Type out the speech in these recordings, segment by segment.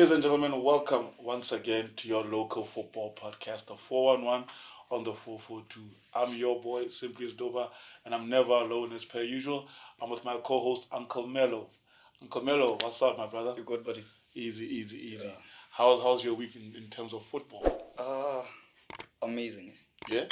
Ladies and gentlemen, welcome once again to your local football podcast, the 411 on the 442. I'm your boy, Simply Doba, and I'm never alone as per usual. I'm with my co-host, Uncle Mello. Uncle Mello, what's up, my brother? You good, buddy? Easy. Yeah. How's your week in terms of football? Amazing. Yeah?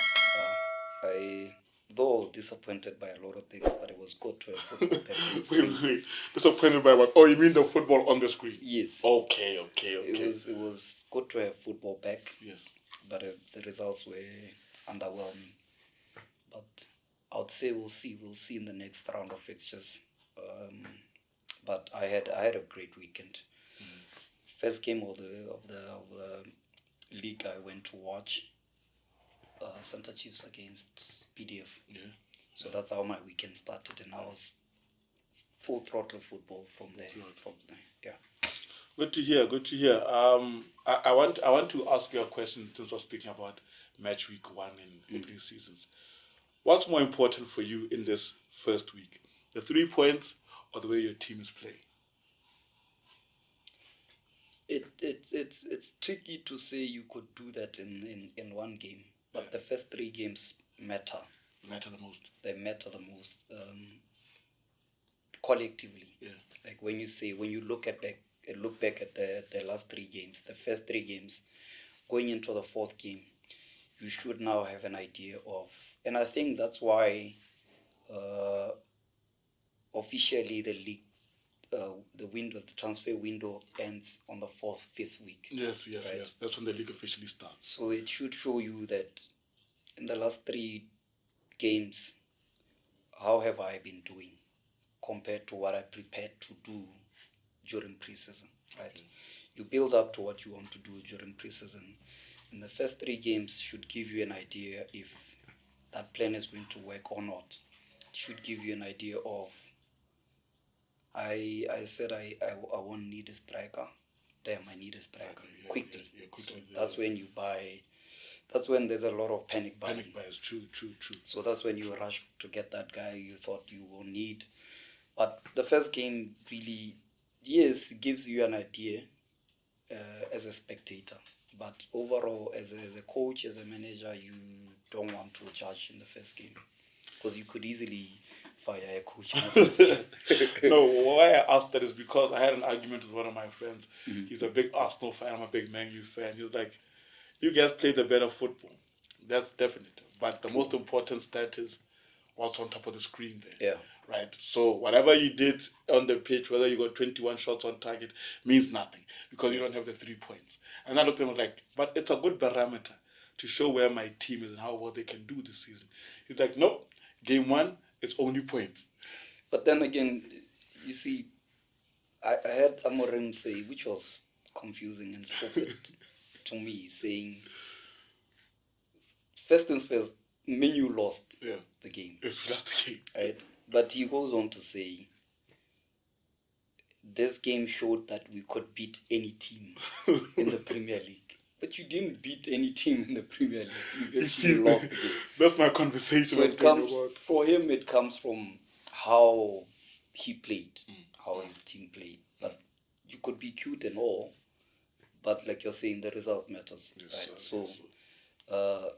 I though I was disappointed by a lot of things, but it was good to have football back on the Wait, screen. wait. Disappointed by what? Oh, you mean the football on the screen? Yes. Okay. It was good to have football back. Yes. But the results were underwhelming. But I would say we'll see. We'll see in the next round of fixtures. But I had a great weekend. First game of the league I went to watch. Center Chiefs against PDF. Yeah. So that's how my weekend started, and I was full throttle football from there. Yeah. Good to hear. I want to ask you a question since we're speaking about match week 1 in opening seasons. What's more important for you in this first week, the 3 points or the way your team is playing? It's tricky to say you could do that in one game, but the first 3 games matter. Matter the most. They matter the most collectively. Yeah. Like when you look back at the last 3 games, the first 3 games, going into the 4th game, you should now have an idea of, and I think that's why officially the league, the transfer window ends on the 4th, 5th week. Yes. Right? Yes. That's when the league officially starts. So it should show you that in the last 3 games, how have I been doing compared to what I prepared to do during preseason, right? You build up to what you want to do during preseason. And the first 3 games should give you an idea if that plan is going to work or not. It should give you an idea of, I said I won't need a striker. Damn, I need a striker quickly. So that's when you buy. That's when there's a lot of panic buying. Panic buyers, true. So that's when you rush to get that guy you thought you will need. But the first game really, yes, it gives you an idea as a spectator. But overall, as a coach, as a manager, you don't want to judge in the first game. Because you could easily fire a coach in the first game. No, why I asked that is because I had an argument with one of my friends. Mm-hmm. He's a big Arsenal fan, I'm a big Man U fan. He was like, you guys play the better football. That's definite. But the most important stat is what's on top of the screen there. Yeah. Right? So whatever you did on the pitch, whether you got 21 shots on target, means nothing because you don't have the 3 points. And I looked at him and was like, but it's a good barometer to show where my team is and how well they can do this season. He's like, nope, game 1, it's only points. But then again, you see, I had Amorim say, which was confusing and stupid to me, saying, first things first, Man U lost the game. It's just the game. Right? But he goes on to say, this game showed that we could beat any team in the Premier League. But you didn't beat any team in the Premier League. You lost the game. That's my conversation. So for him, it comes from how he played, how his team played. But you could be cute and all, but like you're saying, the result matters. Yes, right? So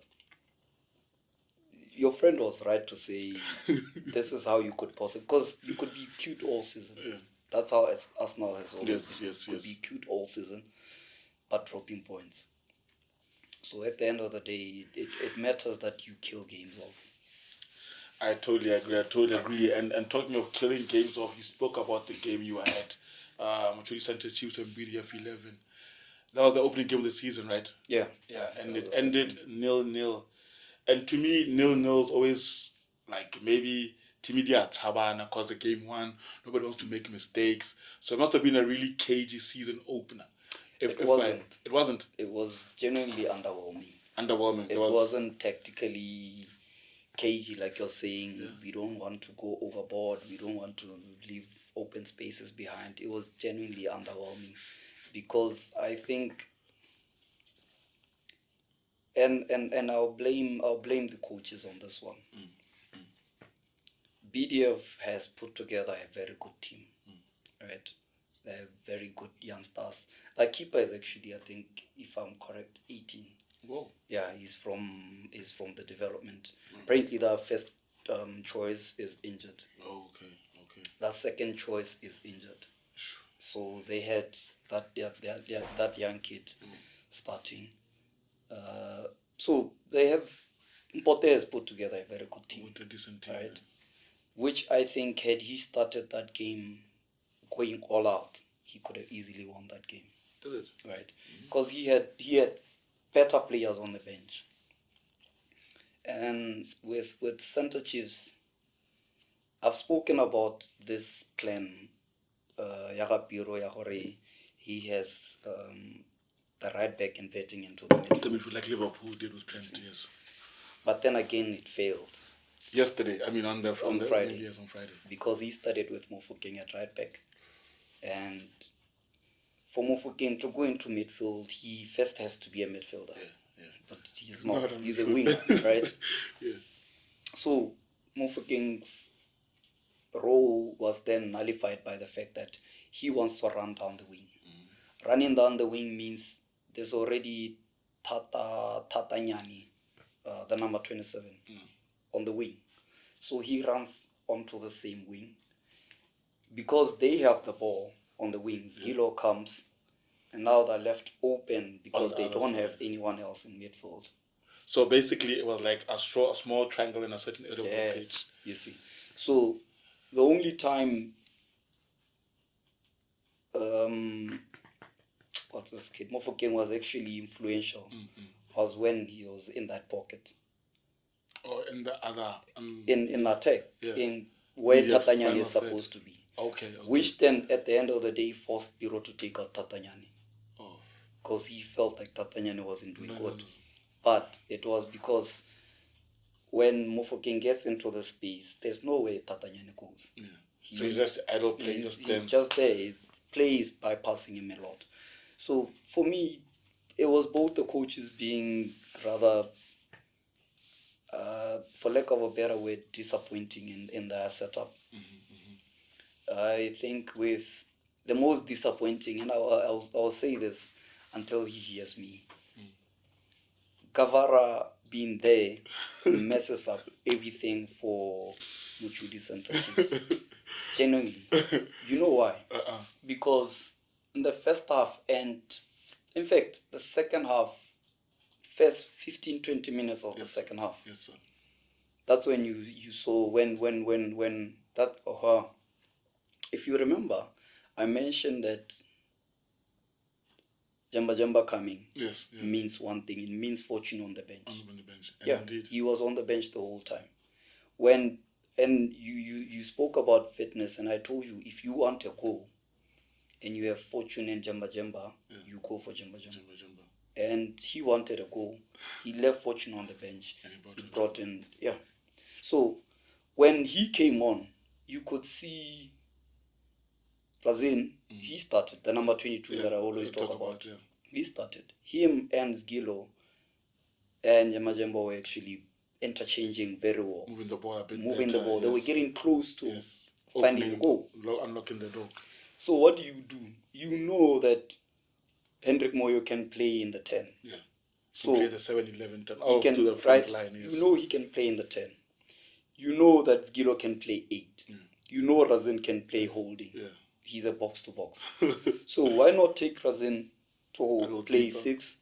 your friend was right to say this is how you could possibly, because you could be cute all season. Yeah. That's how Arsenal has always been. Yes. Could be cute all season, but dropping points. So at the end of the day, it matters that you kill games off. I totally agree. And talking of killing games off, you spoke about the game you had. Actually, Center Chiefs and BDF 11. That was the opening game of the season, right? Yeah. And it ended 0-0. And to me, 0-0 is always like maybe Timidia Tabana because the game 1, nobody wants to make mistakes. So it must have been a really cagey season opener. It wasn't. It wasn't. It was genuinely underwhelming. It wasn't tactically cagey like you're saying. Yeah. We don't want to go overboard. We don't want to leave open spaces behind. It was genuinely underwhelming because I think, and I'll blame the coaches on this one. BDF has put together a very good team, right? They're very good young stars. The keeper is actually, I think, if I'm correct, 18. Whoa. Yeah, he's from the development. Apparently, the first choice is injured. Oh, okay. The second choice is injured. So they had that young kid starting. So they have Mpote has put together a very good team. With a decent team, right? Which I think had he started that game going all out, he could have easily won that game. Is it? Right. Because he had better players on the bench. And with Center Chiefs, I've spoken about this plan, Yagapiro Yahore. He has the right back inverting into the midfield. Like Liverpool did with Trent, yes. But then again, it failed. Yesterday, I mean on Friday. Yes, on Friday. Because he started with Mofokeng at right back. And for Mofokeng to go into midfield, he first has to be a midfielder. Yeah. But he's not. He's a winger, right? Yeah. So Mofokeng's role was then nullified by the fact that he wants to run down the wing. Running down the wing means there's already Tata Nyani, the number 27, on the wing. So he runs onto the same wing. Because they have the ball on the wings, Gilo comes, and now they're left open because they don't have anyone else in midfield. So basically, it was like a small triangle in a certain area of the pitch. You see. So the only time what's this kid? Mofokeng was actually influential was when he was in that pocket. Or in the other in attack. In where Tatanyani is supposed to be. Okay. Which then at the end of the day forced Biro to take out Tatanyani. Because he felt like Tatanyani wasn't doing good. But it was because when Mofokeng gets into the space, there's no way Tatanyani goes. Yeah. So he's just idle playing. He's just there. He plays bypassing him a lot. So for me, it was both the coaches being rather, for lack of a better word, disappointing in their setup. I think with the most disappointing, and I'll say this until he hears me, Kavara being there messes up everything for Muchudi Center Chiefs. Genuinely. You know why? Because in the first half and, in fact, the second half, first 15-20 minutes of the second half. Yes, sir. That's when you saw when that if you remember, I mentioned that Jamba coming means one thing. It means fortune on the bench. On the bench. And indeed. He was on the bench the whole time. And you spoke about fitness, and I told you if you want a goal and you have fortune and Jamba, you go for Jamba. And he wanted a goal. He left fortune on the bench. And he brought in. So when he came on, you could see Razin, he started, the number 22 that I always talk about. He started. Him and Gilo and Yamajemba were actually interchanging very well. Moving the ball a bit. They were getting close to finding the goal. Unlocking the door. So what do? You know that Hendrik Moyo can play in the 10. Yeah. So play the 7-11 10. To the front line. Yes. You know he can play in the 10. You know that Gilo can play 8. You know Razin can play holding. Yeah. He's a box-to-box. So why not take Razin to play 6,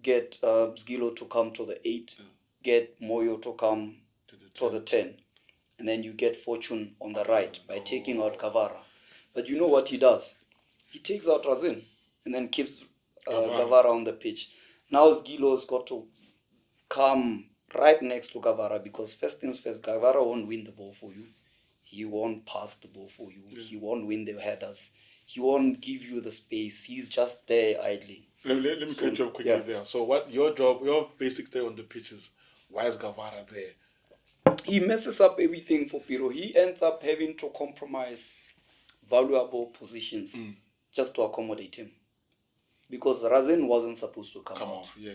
get Zgilo to come to the 8, get Moyo to come to the 10, and then you get Fortune on the right by taking out Kavara. But you know what he does? He takes out Razin and then keeps Kavara on the pitch. Now Zgilo's got to come right next to Kavara because first things first, Kavara won't win the ball for you. He won't pass the ball for you. Yeah. He won't win the headers. He won't give you the space. He's just there idling. Let me catch up quickly there. So what your basic thing on the pitch is, why is Gavara there? He messes up everything for Piro. He ends up having to compromise valuable positions just to accommodate him. Because Razin wasn't supposed to come out. Yeah.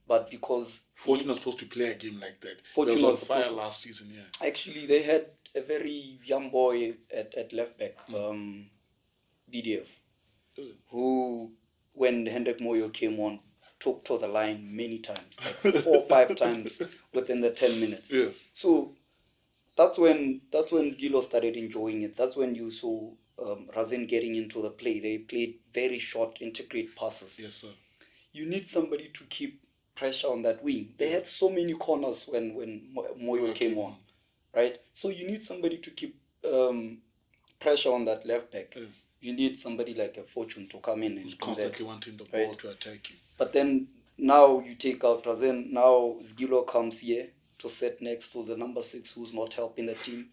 But because Fortune was supposed to play a game like that. Fortune was on fire last season, Actually, they had a very young boy at left back, BDF. who, when Hendrik Moyo came on, took to the line many times, like 4 or 5 times within the 10 minutes. Yeah. So that's when Gilo started enjoying it. That's when you saw Razin getting into the play. They played very short, integrate passes. Yes, sir. You need somebody to keep pressure on that wing. They had so many corners when Moyo came on, right? So you need somebody to keep pressure on that left back. Yeah. You need somebody like a Fortune to come in and constantly wanting the ball to attack you. But then now you take out Razen. Now Zgilo comes here to sit next to the number 6 who's not helping the team.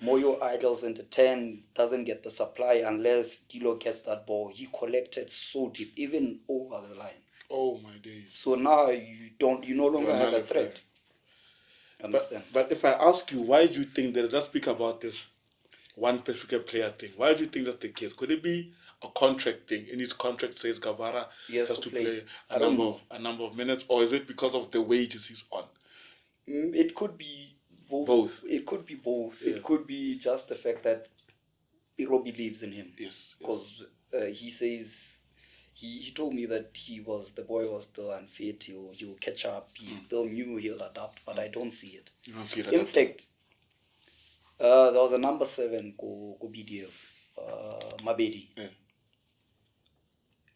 Moyo idles in the 10, doesn't get the supply unless Gilo gets that ball. He collected so deep, even over the line. Oh my days. So now you no longer have a threat. Understand? But if I ask you, why do you think that, let's speak about this one specific player thing. Why do you think that's the case? Could it be a contract thing? In his contract says Gavara has to play a number of minutes, or is it because of the wages he's on? It could be both. It could be both. Yeah. It could be just the fact that Piro believes in him. Yes. Because he says he told me that the boy was still unfit. He'll catch up. He's still new. He'll adapt. But I don't see it. You don't see it. In fact, there was a number 7 go BDF, Mabedi. Yeah.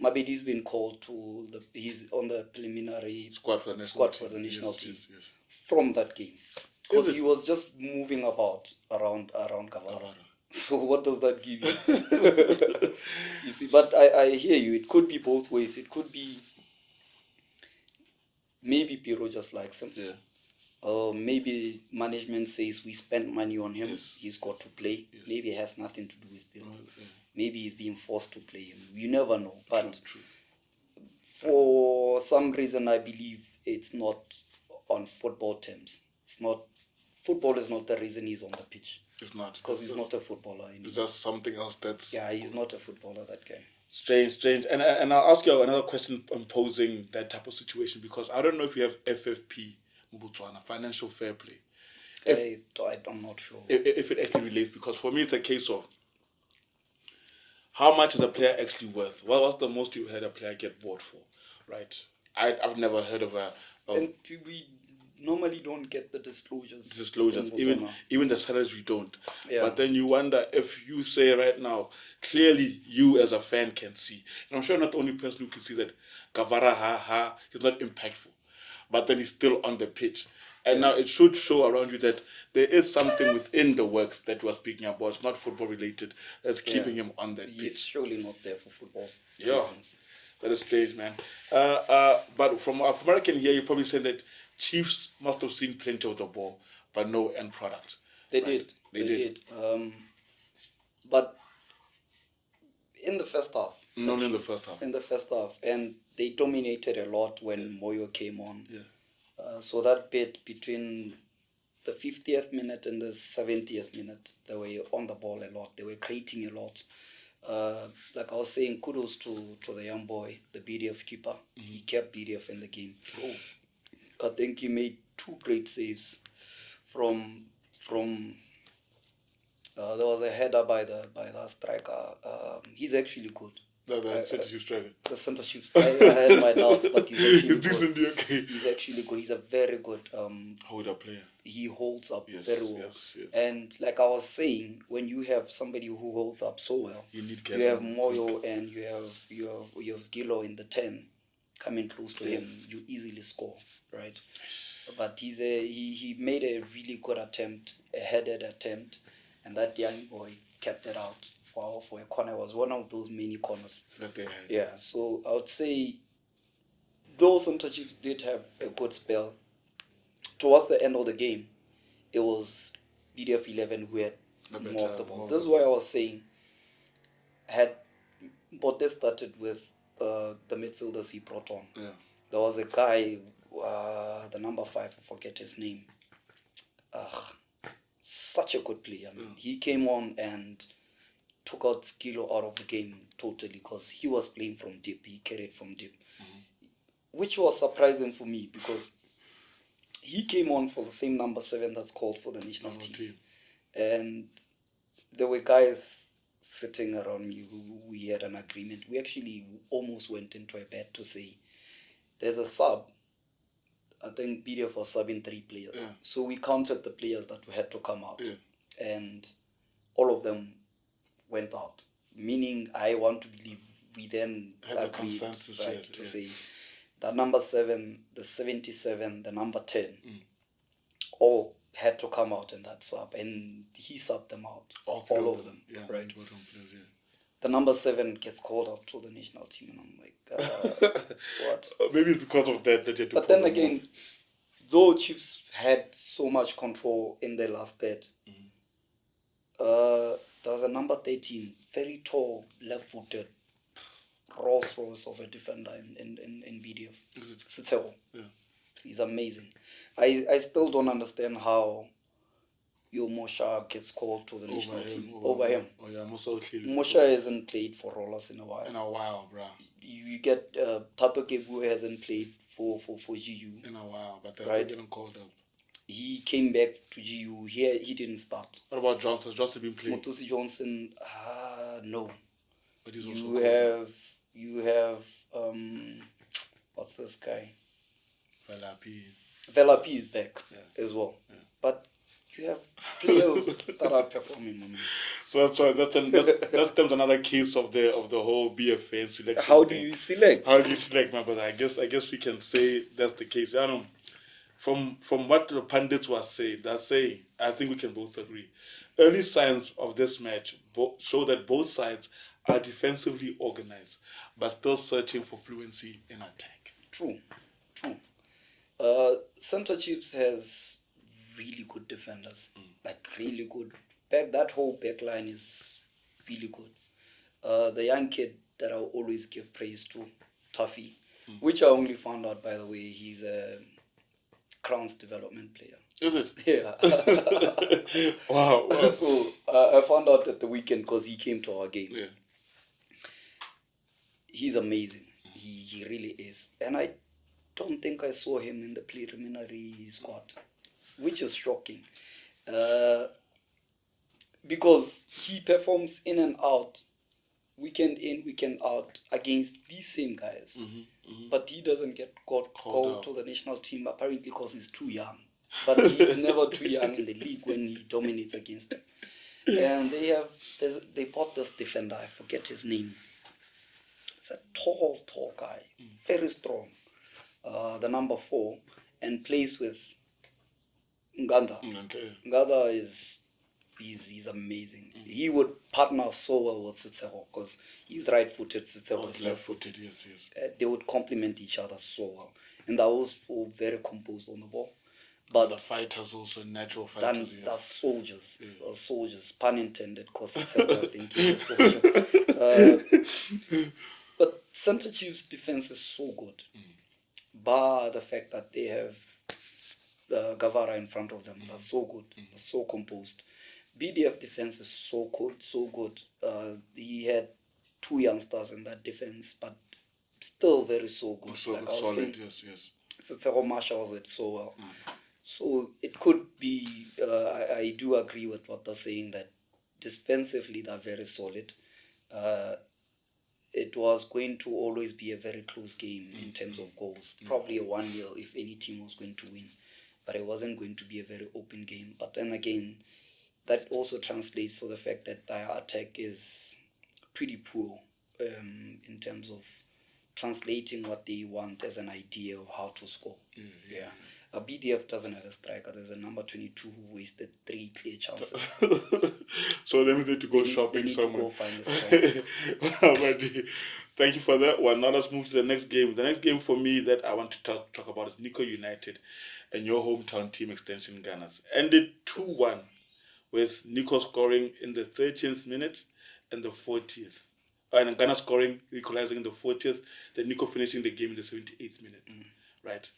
Mabedi's been called to he's on the preliminary squad for the national team. Yes. From that game, because he was just moving about around Gavara. So what does that give you? You see, but I hear you. It could be both ways. It could be maybe Piro just likes him. Yeah. Maybe management says we spent money on him. Yes. He's got to play. Yes. Maybe it has nothing to do with Piro. Maybe he's being forced to play him. You never know. But true. For some reason, I believe it's not on football terms. It's not. Football is not the reason he's on the pitch. It's not. Because he's not a footballer anymore. It's just something else that's... Yeah, he's not a footballer, that guy. Strange. And I'll ask you another question posing that type of situation, because I don't know if you have FFP, Botswana, financial fair play. I'm not sure. If it actually relates, because for me it's a case of how much is a player actually worth? What's the most you heard a player get bought for, right? I've never heard of and we normally don't get the disclosures. Even the salaries we don't. Yeah. But then you wonder if you say right now, clearly you as a fan can see. And I'm sure not the only person who can see that Gavara, he's not impactful. But then he's still on the pitch. And now it should show around you that there is something within the works that we're speaking about. It's not football related. That's keeping him on that pitch. He's surely not there for football reasons. That is strange, man. But from American here, you probably said that Chiefs must have seen plenty of the ball, but no end product. They did. But in the first half. Not in the first half. In the first half. And they dominated a lot when Moyo came on. Yeah. So that bit between the 50th minute and the 70th minute, they were on the ball a lot. They were creating a lot. Like I was saying, kudos to the young boy, the BDF keeper. Mm-hmm. He kept BDF in the game. I think he made 2 great saves from there was a header by the striker. He's actually good. The centre-shift striker. The centre-shift. I had my doubts, but he's actually good. Okay. He's actually good. He's a very good hold-up player. He holds up very well. Yes. And like I was saying, when you have somebody who holds up so well, you have Moyo and you have Zgilo in the 10 coming close to him, you easily score, right? But he made a really good attempt, a headed attempt, and that young boy kept it out for a corner. It was one of those many corners that they had. Yeah, so I would say those Centre Chiefs did have a good spell. Towards the end of the game, it was BDF 11 who had more of the ball. This is why I was saying, had Bote started with the midfielders he brought on, there was a guy, the number 5, I forget his name. Such a good player. I mean, he came on and took out Skilo out of the game totally because he was playing from deep. He carried from deep, which was surprising for me because he came on for the same number 7 that's called for the national team. And there were guys sitting around me who we had an agreement. We actually almost went into a bet to say there's a sub. I think BDF was subbing 3 players. Yeah. So we counted the players that had to come out. Yeah. And all of them went out. Meaning, I want to believe we then Had the agreed consensus, right, yes, to yeah. say the number 7, the 77, the number 10, all had to come out in that sub. And he subbed them out. All of them. Yeah, right. bottom players, yeah. The number 7 gets called up to the national team, and I'm like, what? Maybe it's because of that you had to But pull then them again, off. though Chiefs had so much control in their last third, there was a number 13, very tall, left-footed, Rolls Royce of a defender in BDF. Is it? Sitsego. Yeah. He's amazing. I still don't understand how your Mosha gets called to the national team over him. Oh yeah, Mosha hasn't played for Rollers in a while. In a while, bro. You get Tato Kebu hasn't played for GU. In a while, but they're right? still getting called up. He came back to GU. He didn't start. What about Johnson? Has Johnson been playing? Motosi Johnson, no. But he's also you have what's this guy? Velapi is back as well. Yeah. But you have players that are performing, man. So that's another case of the whole BFA selection. How do you select? How do you select, my brother? I guess we can say that's the case. I don't know. From what the pundits were saying, I think we can both agree. Early signs of this match show that both sides are defensively organized, but still searching for fluency in attack. True. Center Chiefs has really good defenders, like really good. That whole back line is really good. The young kid that I always give praise to, Tuffy, which I only found out, by the way, he's a Crown's development player. Is it? Yeah. Wow. So I found out at the weekend because he came to our game. Yeah. He's amazing. He really is. And I don't think I saw him in the preliminary squad, which is shocking. Because he performs in and out, weekend in, weekend out, against these same guys. But he doesn't get called to the national team, apparently because he's too young. But he's never too young in the league when he dominates against them. And they bought this defender, I forget his name. It's a tall guy, very strong. The number 4, and plays with Nganda. Okay. Nganda he's amazing. He would partner so well with Sitsego because he's right-footed, Sitsego is left-footed. Yes. They would complement each other so well, and they're also very composed on the ball. But the fighters also natural fighters. They're soldiers. Yeah. Soldiers, pun intended, because Sitsego I think is a soldier. But Center Chiefs' defense is so good, bar the fact that they have Gavara in front of them. They're so good. They're so composed. BDF defense is so good. He had 2 youngsters in that defense, but still very so good. So like solid, yes. Setsego marshals it so well. So it could be, I do agree with what they're saying, that defensively they're very solid. It was going to always be a very close game in terms of goals. Probably a 1-0 if any team was going to win. But it wasn't going to be a very open game. But then again, that also translates to the fact that their attack is pretty poor in terms of translating what they want as an idea of how to score. Yeah. A BDF doesn't have a striker. There's a number 22 who wasted 3 clear chances. So they need to go shopping somewhere. To go find a striker. Thank you for that one. Now let's move to the next game. The next game for me that I want to talk about is Nico United and your hometown team, Extension Gunners. Ended 2-1 with Nico scoring in the 13th minute and the 40th. And Ghana scoring, equalizing in the 40th, then Nico finishing the game in the 78th minute. Right.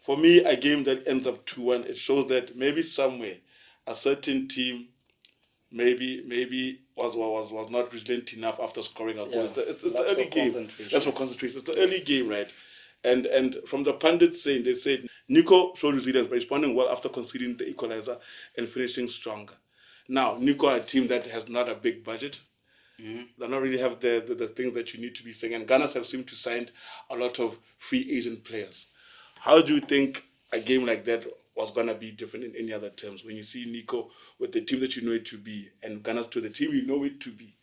For me, a game that ends up 2-1, it shows that maybe somewhere a certain team maybe was not resilient enough after scoring a goal. It's the early game. That's for concentration. It's the early game, right? And from the pundits saying, they said Nico showed resilience by responding well after conceding the equalizer and finishing stronger. Now, Nico, a team that has not a big budget, They don't really have the things that you need to be saying. And Ghana have seemed to sign a lot of free agent players. How do you think a game like that was going to be different in any other terms? When you see Nico with the team that you know it to be and Ghana to the team you know it to be,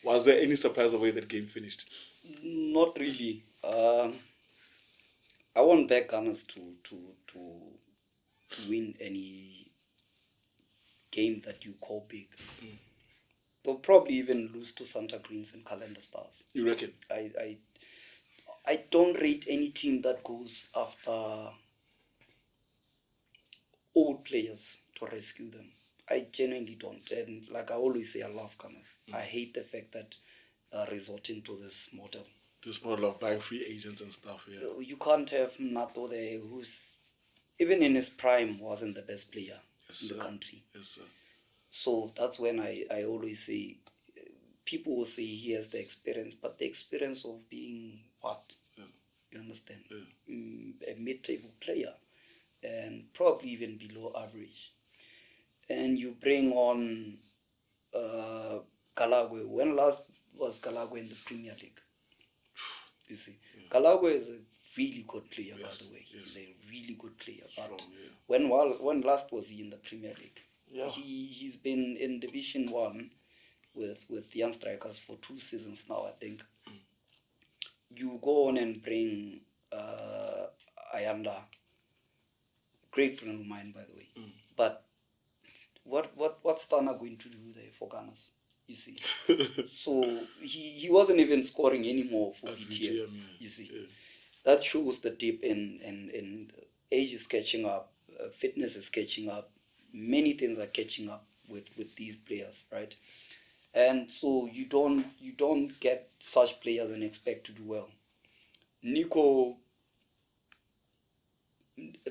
was there any surprise the way that game finished? Not really. I want back Gunners to win any game that you call big. They'll probably even lose to Santa Greens and Calendar Stars. You reckon? I don't rate any team that goes after old players to rescue them. I genuinely don't. And like I always say, I love Gunners. I hate the fact that resorting to this model. This model of buying free agents and stuff, yeah. You can't have Nato there, who's even in his prime wasn't the best player in the country. Yes, sir. So that's when I always say, people will say he has the experience, but the experience of being what? Yeah. You understand? Yeah. A mid-table player and probably even below average. And you bring on Galagwe. When last was Galagwe in the Premier League? You see, Galagwe is a really good player, by the way. He's a really good player. But when last was he in the Premier League? Yeah. He's been in Division 1 with young strikers for 2 seasons now, I think. You go on and bring Ayanda, great friend of mine, by the way. But what's Tana going to do there for Gunners? You see, so he wasn't even scoring anymore for VTM. You see, that shows the dip in age is catching up, fitness is catching up, many things are catching up with these players, right? And so you don't get such players and expect to do well. Nico,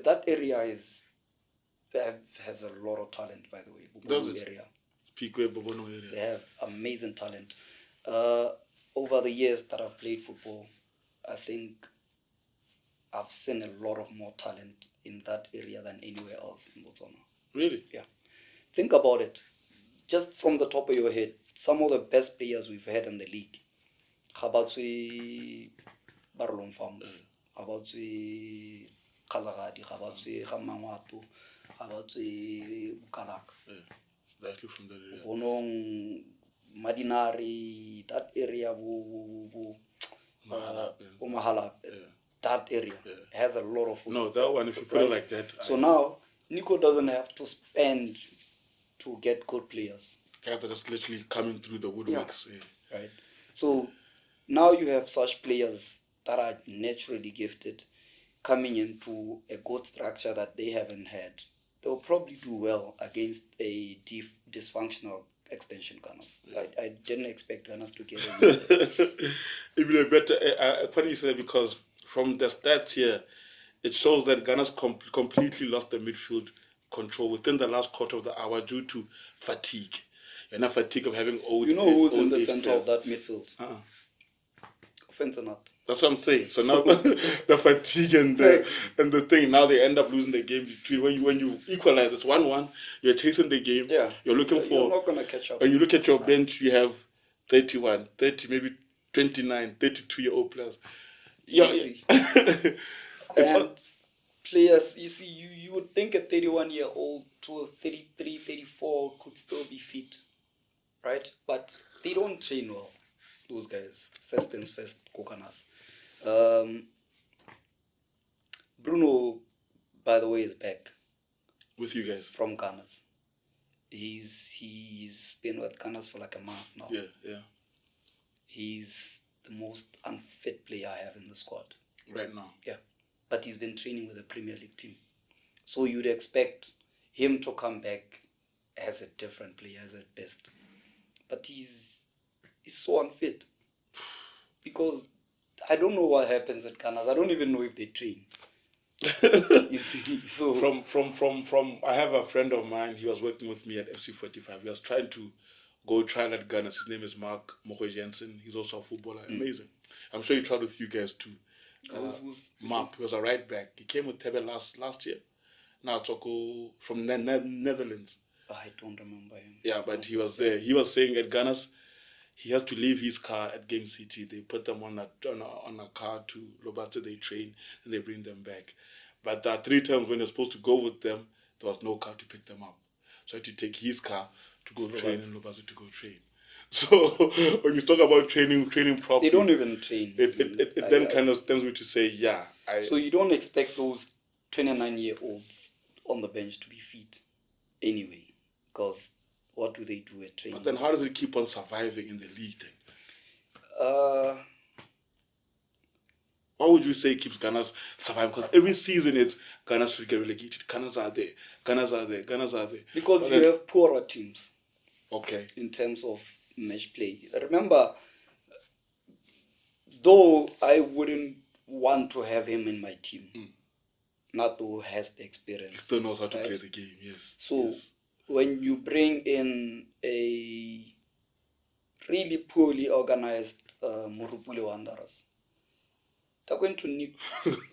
that area has a lot of talent, by the way. Does it? Area. Bobono area. They have amazing talent. Over the years that I've played football, I think I've seen a lot of more talent in that area than anywhere else in Botswana. Really? Yeah. Think about it. Just from the top of your head, some of the best players we've had in the league. Gabatswe Barlon Farms. Gabatswe Kalagadi. Gabatswe Gamangwato. Gabatswe Bukalaka. Directly from that area. Bonong, Madinari, that area, Mahala, that area has a lot of football. No, that one, if you put it like that. So now, Nico doesn't have to spend to get good players. Guys are just literally coming through the woodworks. Yeah. Right. So now you have such players that are naturally gifted coming into a good structure that they haven't had. They'll probably do well against a dysfunctional extension Gunners. Yeah. I didn't expect Gunners to get it. Even a better. Funny you say that because from the stats here, it shows that Gunners completely lost the midfield control within the last quarter of the hour due to fatigue. You're not fatigue of having old. You know who's in the center of that midfield? Offense or not. That's what I'm saying. So now the fatigue and the thing, now they end up losing the game. When you equalize, it's 1-1. You're chasing the game. Yeah. You're looking for. You're not gonna catch up. When you look at your bench, you have 31, 30, maybe 29, 32-year-old players. Yeah. And players, you see, you would think a 31-year-old to a 33, 34 could still be fit, right? But they don't train well. Those guys, first things first, Kokanas. Bruno, by the way, is back with you guys from Gunners. He's been with Gunners for like a month now. Yeah. He's the most unfit player I have in the squad right now. Yeah, but he's been training with the Premier League team, so you'd expect him to come back as a different player, as at best. But he's so unfit because I don't know what happens at Gunners. I don't even know if they train. You see, so from I have a friend of mine. He was working with me at FC45. He was trying to go trial at Gunners. His name is Mark Mokoy Jensen. He's also a footballer. Amazing. I'm sure he tried with you guys too. Mark, he was a right back. He came with Tebe last year. Now Toko from Netherlands. I don't remember him. Yeah, but he was there. He was saying at Gunners, He has to leave his car at Game City. They put them on a car to Lobate. They train and they bring them back. But there are 3 times when they're supposed to go with them, there was no car to pick them up. So he had to take his car to go train and Lobate to go train. So when you talk about training properly, They don't even train. It then kind of stems me to say, yeah. So you don't expect those 29-year-olds on the bench to be fit anyway, because what do they do at training? But then how does it keep on surviving in the league then? What would you say keeps Ghana's surviving? Because every season it's Ghana should get relegated. Ghana's are there. Ghana's are there. Ghana's are there. Because but you have poorer teams. Okay. In terms of match play. Remember, though I wouldn't want to have him in my team, not who has the experience. He still knows how to play the game, yes. So when you bring in a really poorly organized Morupule Wanderers, they're going to nick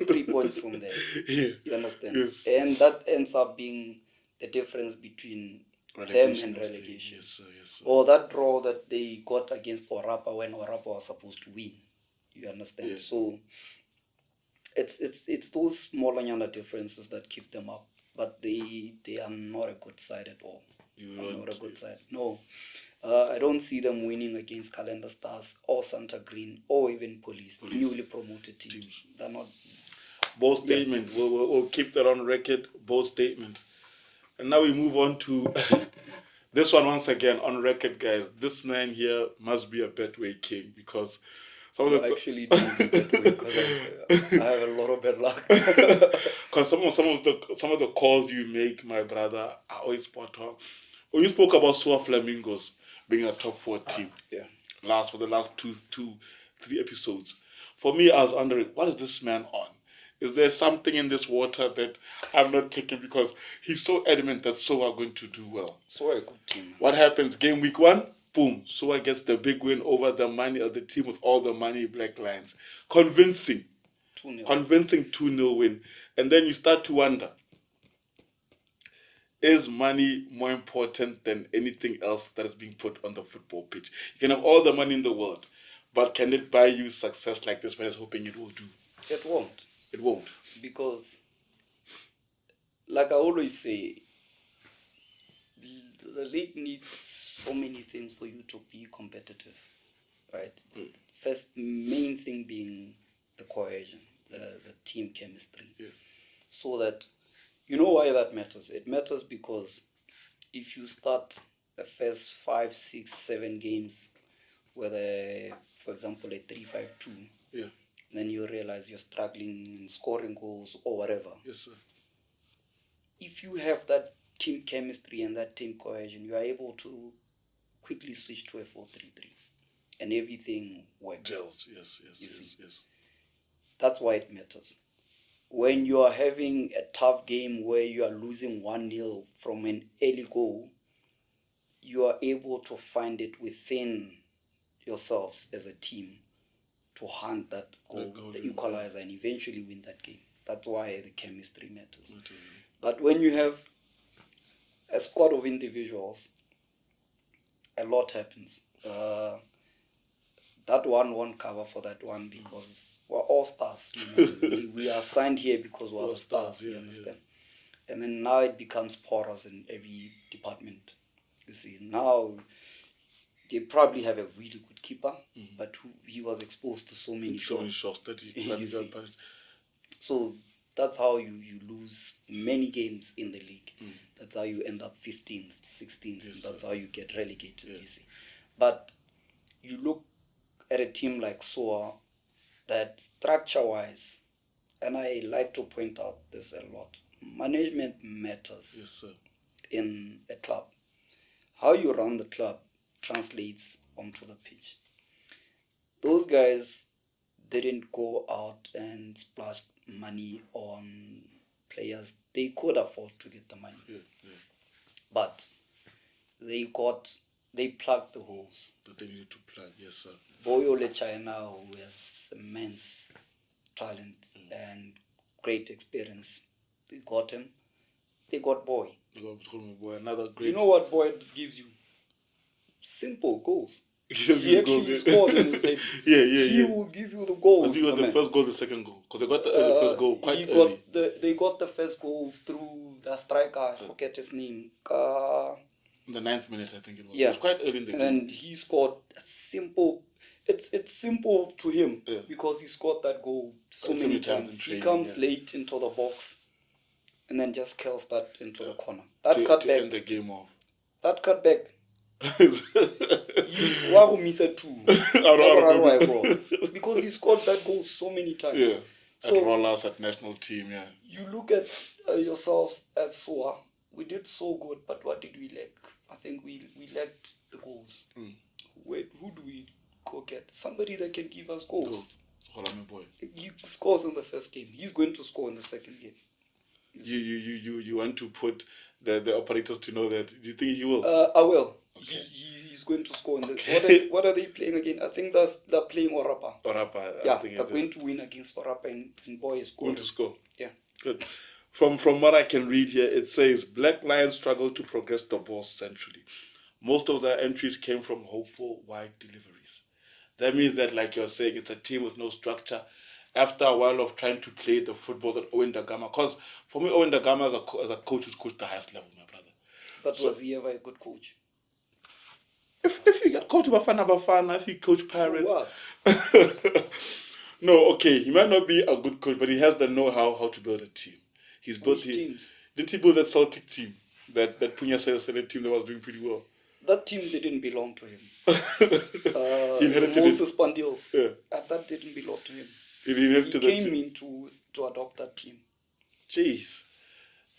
3 points from there. Yeah. You understand? Yes. And that ends up being the difference between them and relegation. Yes, sir, yes, sir. Or that draw that they got against Orapa when Orapa was supposed to win. You understand? Yeah. So it's those smaller differences that keep them up. But they are not a good side at all. Not a good side. No. I don't see them winning against Calendar Stars or Santa Green or even Police. Newly promoted teams. They're not. Bold statement. Yeah. We'll keep that on record. Bold statement. And now we move on to this one once again on record, guys. This man here must be a Betway king because some of the actually do Betway because I have a lot of bad luck. Because some of the calls you make, my brother, are always spot on. When you spoke about Soa Flamingos being a top 4 team, for the last 3 episodes, for me, I was wondering, what is this man on? Is there something in this water that I'm not taking because he's so adamant that Soa are going to do well? Soa a good team. What happens? Game week 1, boom. Soa gets the big win over the money of the team with all the money, Black Lions. Convincing 2-0 win. And then you start to wonder, is money more important than anything else that is being put on the football pitch? You can have all the money in the world, but can it buy you success like this man is hoping it will do? It won't. It won't. Because, like I always say, the league needs so many things for you to be competitive, right? The first main thing being the cohesion, the team chemistry. Yes. So that, you know why that matters? It matters because if you start the first 5, 6, 7 games with for example, a 3-5-2, yeah, then you realize you're struggling in scoring goals or whatever. Yes, sir. If you have that team chemistry and that team cohesion, you are able to quickly switch to a 4-3-3, and everything works. Gels, yes. That's why it matters. When you are having a tough game where you are losing 1-0 from an early goal, you are able to find it within yourselves as a team to hunt that goal, the equalizer, and eventually win that game. That's why the chemistry matters. But when you have a squad of individuals, a lot happens. That one won't cover for that one because we're all stars. We are signed here because we're the stars, you understand? Yeah. And then now it becomes porous in every department. You see, now they probably have a really good keeper, but he was exposed to so many shots that he So that's how you lose many games in the league. That's how you end up 15th, 16th. Yes, that's how you get relegated, you see. But you look at a team like SOA that structure-wise, and I like to point out this a lot, management matters. Yes, sir. In a club. How you run the club translates onto the pitch. Those guys didn't go out and splash money on players. They could afford to get the money. But they plugged the holes that they needed to plug. Yes, sir. Boyole China, who has immense talent and great experience, they got him. They got Boy. Another great. You know what Boy gives you? Simple goals. He actually scored in his debut. He will give you the goals. Was he got the first goal, the second goal? Because they got the first goal quite early. They got the first goal through the striker. I forget his name. In the 9th minute, I think it was. Yeah. It was quite early in the game. And he scored a simple. It's simple to him because he scored that goal so many times. He comes late into the box, and then just kills that into the corner. That cutback. End the game off. That cutback. Wow, Misa too. Because he scored that goal so many times. Yeah. So, at rollers, at national team, yeah. You look at yourselves at SOA. We did so good, but what did we lack? I think we lacked the goals. Wait, who do we go get? Somebody that can give us goals. Boy. He scores in the first game. He's going to score in the second game. You want to put the operators to know that? Do you think he will? I will. Okay. He's going to score in what are they playing again? I think they're playing Orapa. Yeah, they're going to win against Orapa and boys going to score. Yeah. Good. From what I can read here, it says Black Lions struggled to progress the ball centrally. Most of their entries came from hopeful wide deliveries. That means that, like you're saying, it's a team with no structure. After a while of trying to play the football that Owen Dagama, because for me, Owen Dagama as a coach who's coached the highest level, my brother. But was he ever a good coach? If you get coach Bafana, if you coach Pirates. What? No, okay, he might not be a good coach, but he has the know-how how to build a team. He's built teams. Didn't he build that Celtic team? That Punya Celtic team that was doing pretty well. That team didn't belong to him. He inherited Moses Pandils. Yeah. That didn't belong to him. He came in to adopt that team. Jeez.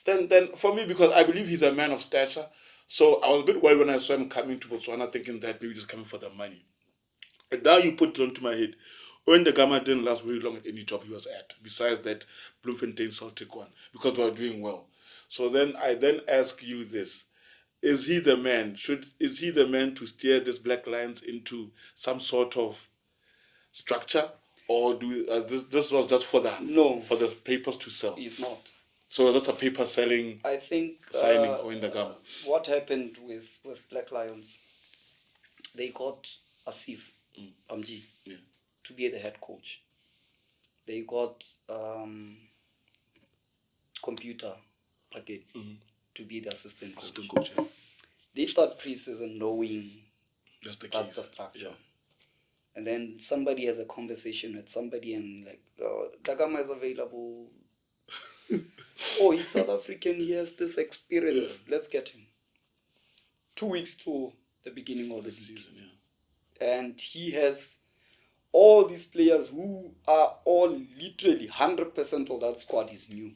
Then for me, because I believe he's a man of stature, so I was a bit worried when I saw him coming to Botswana, thinking that maybe just coming for the money. And now you put it onto my head. When the Gama didn't last very long at any job he was at, besides that Bloemfontein Celtic one, because they were doing well. So then I ask you this. Is he the man? Is he the man to steer this Black Lions into some sort of structure? Or this was just for the papers to sell? He's not. So that's a paper selling. I think signing or in the Gama. What happened with Black Lions? They got Asif Amji to be the head coach. They got Computer again to be the assistant coach. Yeah. They start pre-season knowing that's the structure. Yeah. And then somebody has a conversation with somebody and like, Dagama is available. Oh, he's South African. He has this experience. Yeah. Let's get him. 2 weeks to the beginning of the season. Yeah. And he has all these players who are all literally 100% of that squad is new.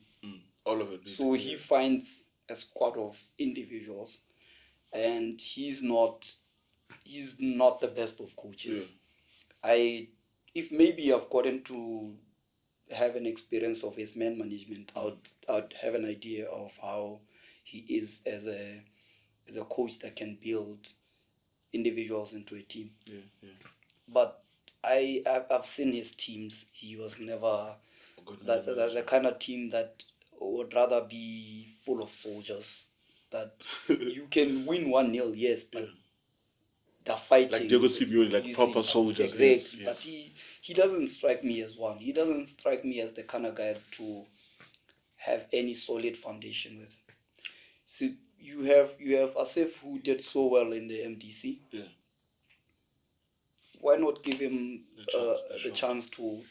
All of it. So he finds a squad of individuals, and he's not the best of coaches. Yeah. If maybe I've gotten to have an experience of his man management, I'd have an idea of how he is as a coach that can build individuals into a team. Yeah. But I've seen his teams. He was never the kind of team that would rather be full of soldiers. That you can win 1-0, yes, but the fighting. Like Diego Simeone, like proper soldiers. Exactly. Yes. But he doesn't strike me as one. He doesn't strike me as the kind of guy to have any solid foundation with. So you have Asif, who did so well in the MDC. Yeah. Why not give him the chance to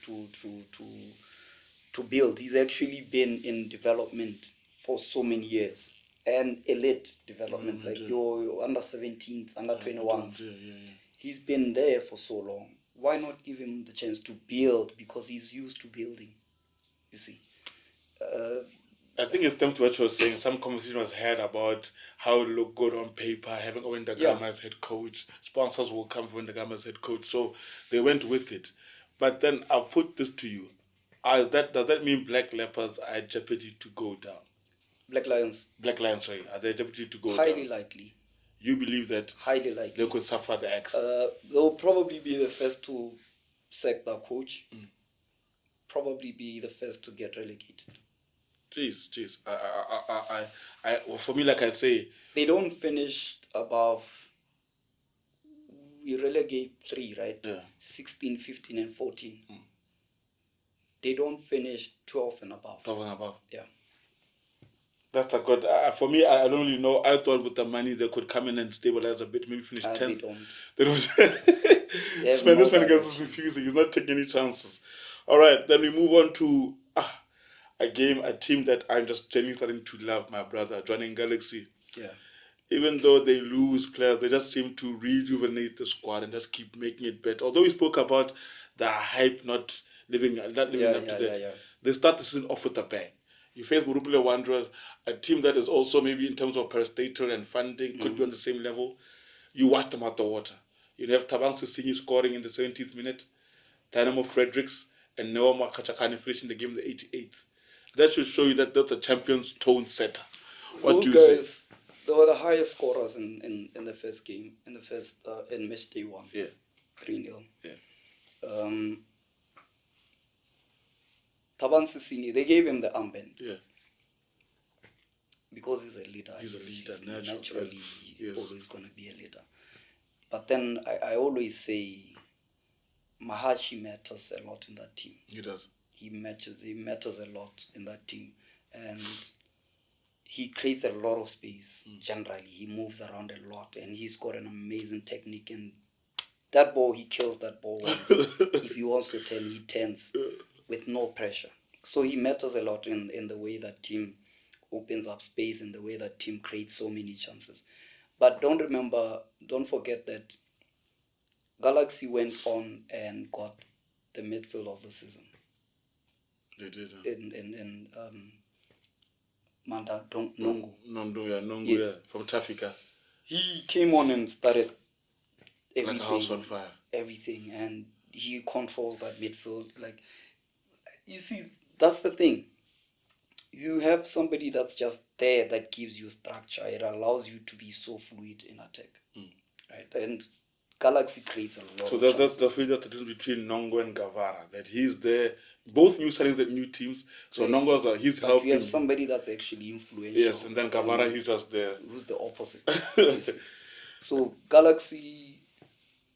build? He's actually been in development for so many years, and elite development, like your under 17s, under 21s. Yeah. He's been there for so long. Why not give him the chance to build? Because he's used to building. You see. I think it's time to what you were saying. Some conversation was had about how it looked good on paper, having Owen Dagama as head coach. Sponsors will come from Dagama as head coach. So they went with it. But then I'll put this to you. Does that mean Black Leopards are at jeopardy to go down? Black Lions, sorry. Are they at jeopardy to go down? Highly likely. You believe that? Highly likely. They could suffer the axe? They'll probably be the first to sack their coach. Probably be the first to get relegated. Jeez. For me, like I say, they don't finish above. we relegate 3, right? Yeah. 16, 15, and 14. They don't finish 12 and above. 12 and above. Yeah. That's a good. For me, I don't really know. I thought with the money they could come in and stabilize a bit, maybe finish 10th. They don't. They don't. They This man gets us refusing. He's not taking any chances. All right, then we move on to a team that I'm just genuinely starting to love, my brother, joining Galaxy. Yeah. Even though they lose players, they just seem to rejuvenate the squad and just keep making it better. Although we spoke about the hype not living up to that, they start the season off with a bang. You face Morupile Wanderers, a team that is also maybe in terms of parastatal and funding could be on the same level. You wash them out the water. You have Tabang Sissinyi scoring in the 70th minute, Dynamo Fredericks and Noah Kachakani finishing the game in the 88th. That should show you that that's a champion's tone setter. What do you say? They were the highest scorers in the first game, in match day 1. Yeah. 3-0. Yeah. Taban Sisini, they gave him the armband. Yeah. Because he's a leader. He's a leader, naturally. He's always going to be a leader. But then I always say Mahachi matters a lot in that team. He does. He matters a lot in that team. And he creates a lot of space, generally. He moves around a lot, and he's got an amazing technique. And that ball, he kills that ball once. If he wants to turn, he turns with no pressure. So he matters a lot in the way that team opens up space, in the way that team creates so many chances. But don't forget that Galaxy went on and got the midfield of the season. They did. In Manda Nongo. Nongo, yes. From Tafika. He came on and started everything. Like a house on fire. Everything, and he controls that midfield. Like, you see, that's the thing. You have somebody that's just there that gives you structure. It allows you to be so fluid in attack, right? And Galaxy creates a lot. So that's the difference between Nongo and Gavara. That he's there. Both new signings at new teams. So Nongo's he's helping. You have somebody that's actually influential. Yes, and then Gavara he's just there. Who's the opposite? So Galaxy,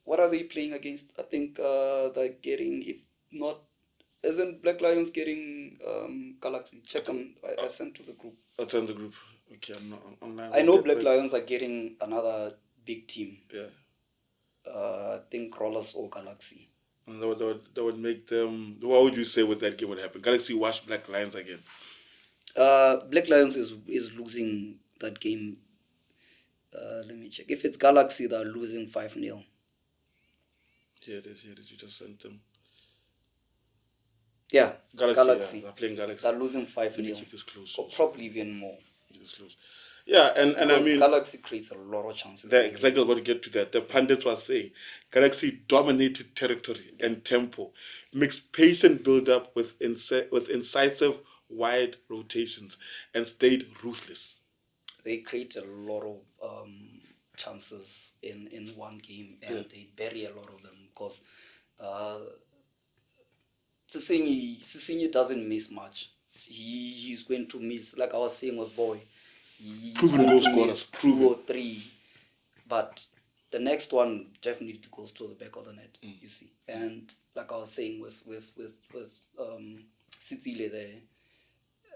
what are they playing against? I think they're getting, if not, isn't Black Lions getting Galaxy? Check them. I sent to the group. I sent the group. Okay, I'm not online. I know Black Lions are getting another big team. Yeah. I think Rollers or Galaxy. And that would make them. What would you say with that game would happen? Galaxy wash Black Lions again. Black Lions is losing that game. Let me check. If it's Galaxy, they're losing 5-0. Here it is. You just sent them. Yeah, Galaxy. Yeah, they're playing Galaxy. They're losing 5-0. Keep this close. Or probably even more. Keep this close. Yeah, and I mean, Galaxy creates a lot of chances. They're exactly about to get to that. The pundits were saying Galaxy dominated territory and tempo, mixed patient build-up with incisive wide rotations, and stayed ruthless. They create a lot of chances in one game, and they bury a lot of them because Sisinyi doesn't miss much. He's going to miss, like I was saying with Boy. Proven goal scorers, 2 or 3, but the next one definitely goes to the back of the net. You see, and like I was saying with Sitsile there,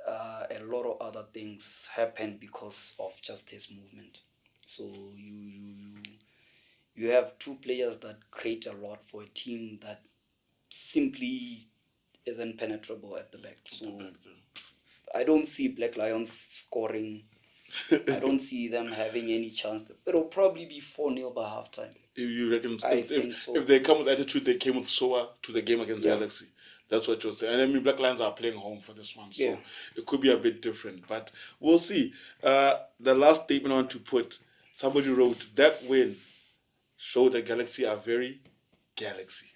a lot of other things happen because of just his movement. So you have 2 players that create a lot for a team that simply isn't penetrable at the back. So I don't see Black Lions scoring. I don't see them having any chance. It'll probably be 4-0 by halftime. You reckon? I think so. If they come with attitude, they came with Soa to the game against Galaxy. That's what you're saying. And I mean, Black Lions are playing home for this one, so it could be a bit different. But we'll see. The last statement I want to put, somebody wrote, that win showed that Galaxy are very Galaxy.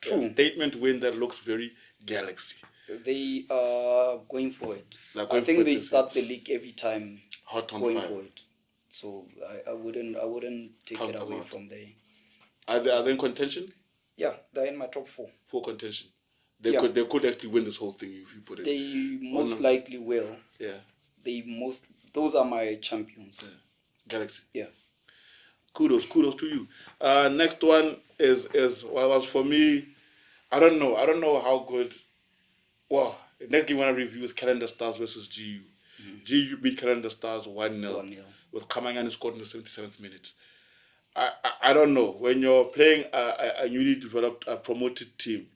True. A statement win that looks very Galaxy. They are going for it. I think they start the league every time going for it. So I wouldn't take it away from there. Are they in contention? Yeah, they're in my top 4. For contention. They could actually win this whole thing if you put it. They most likely will. Yeah. Those are my champions. Yeah. Galaxy. Yeah. Kudos to you. Next one is well, was for me. I don't know how good. Well, next game I want to review is Calendar Stars versus GU. GU beat Calendar Stars 1-0 1-0. with Kamangani scored in the 77th minute. I don't know. When you're playing a newly developed, promoted team,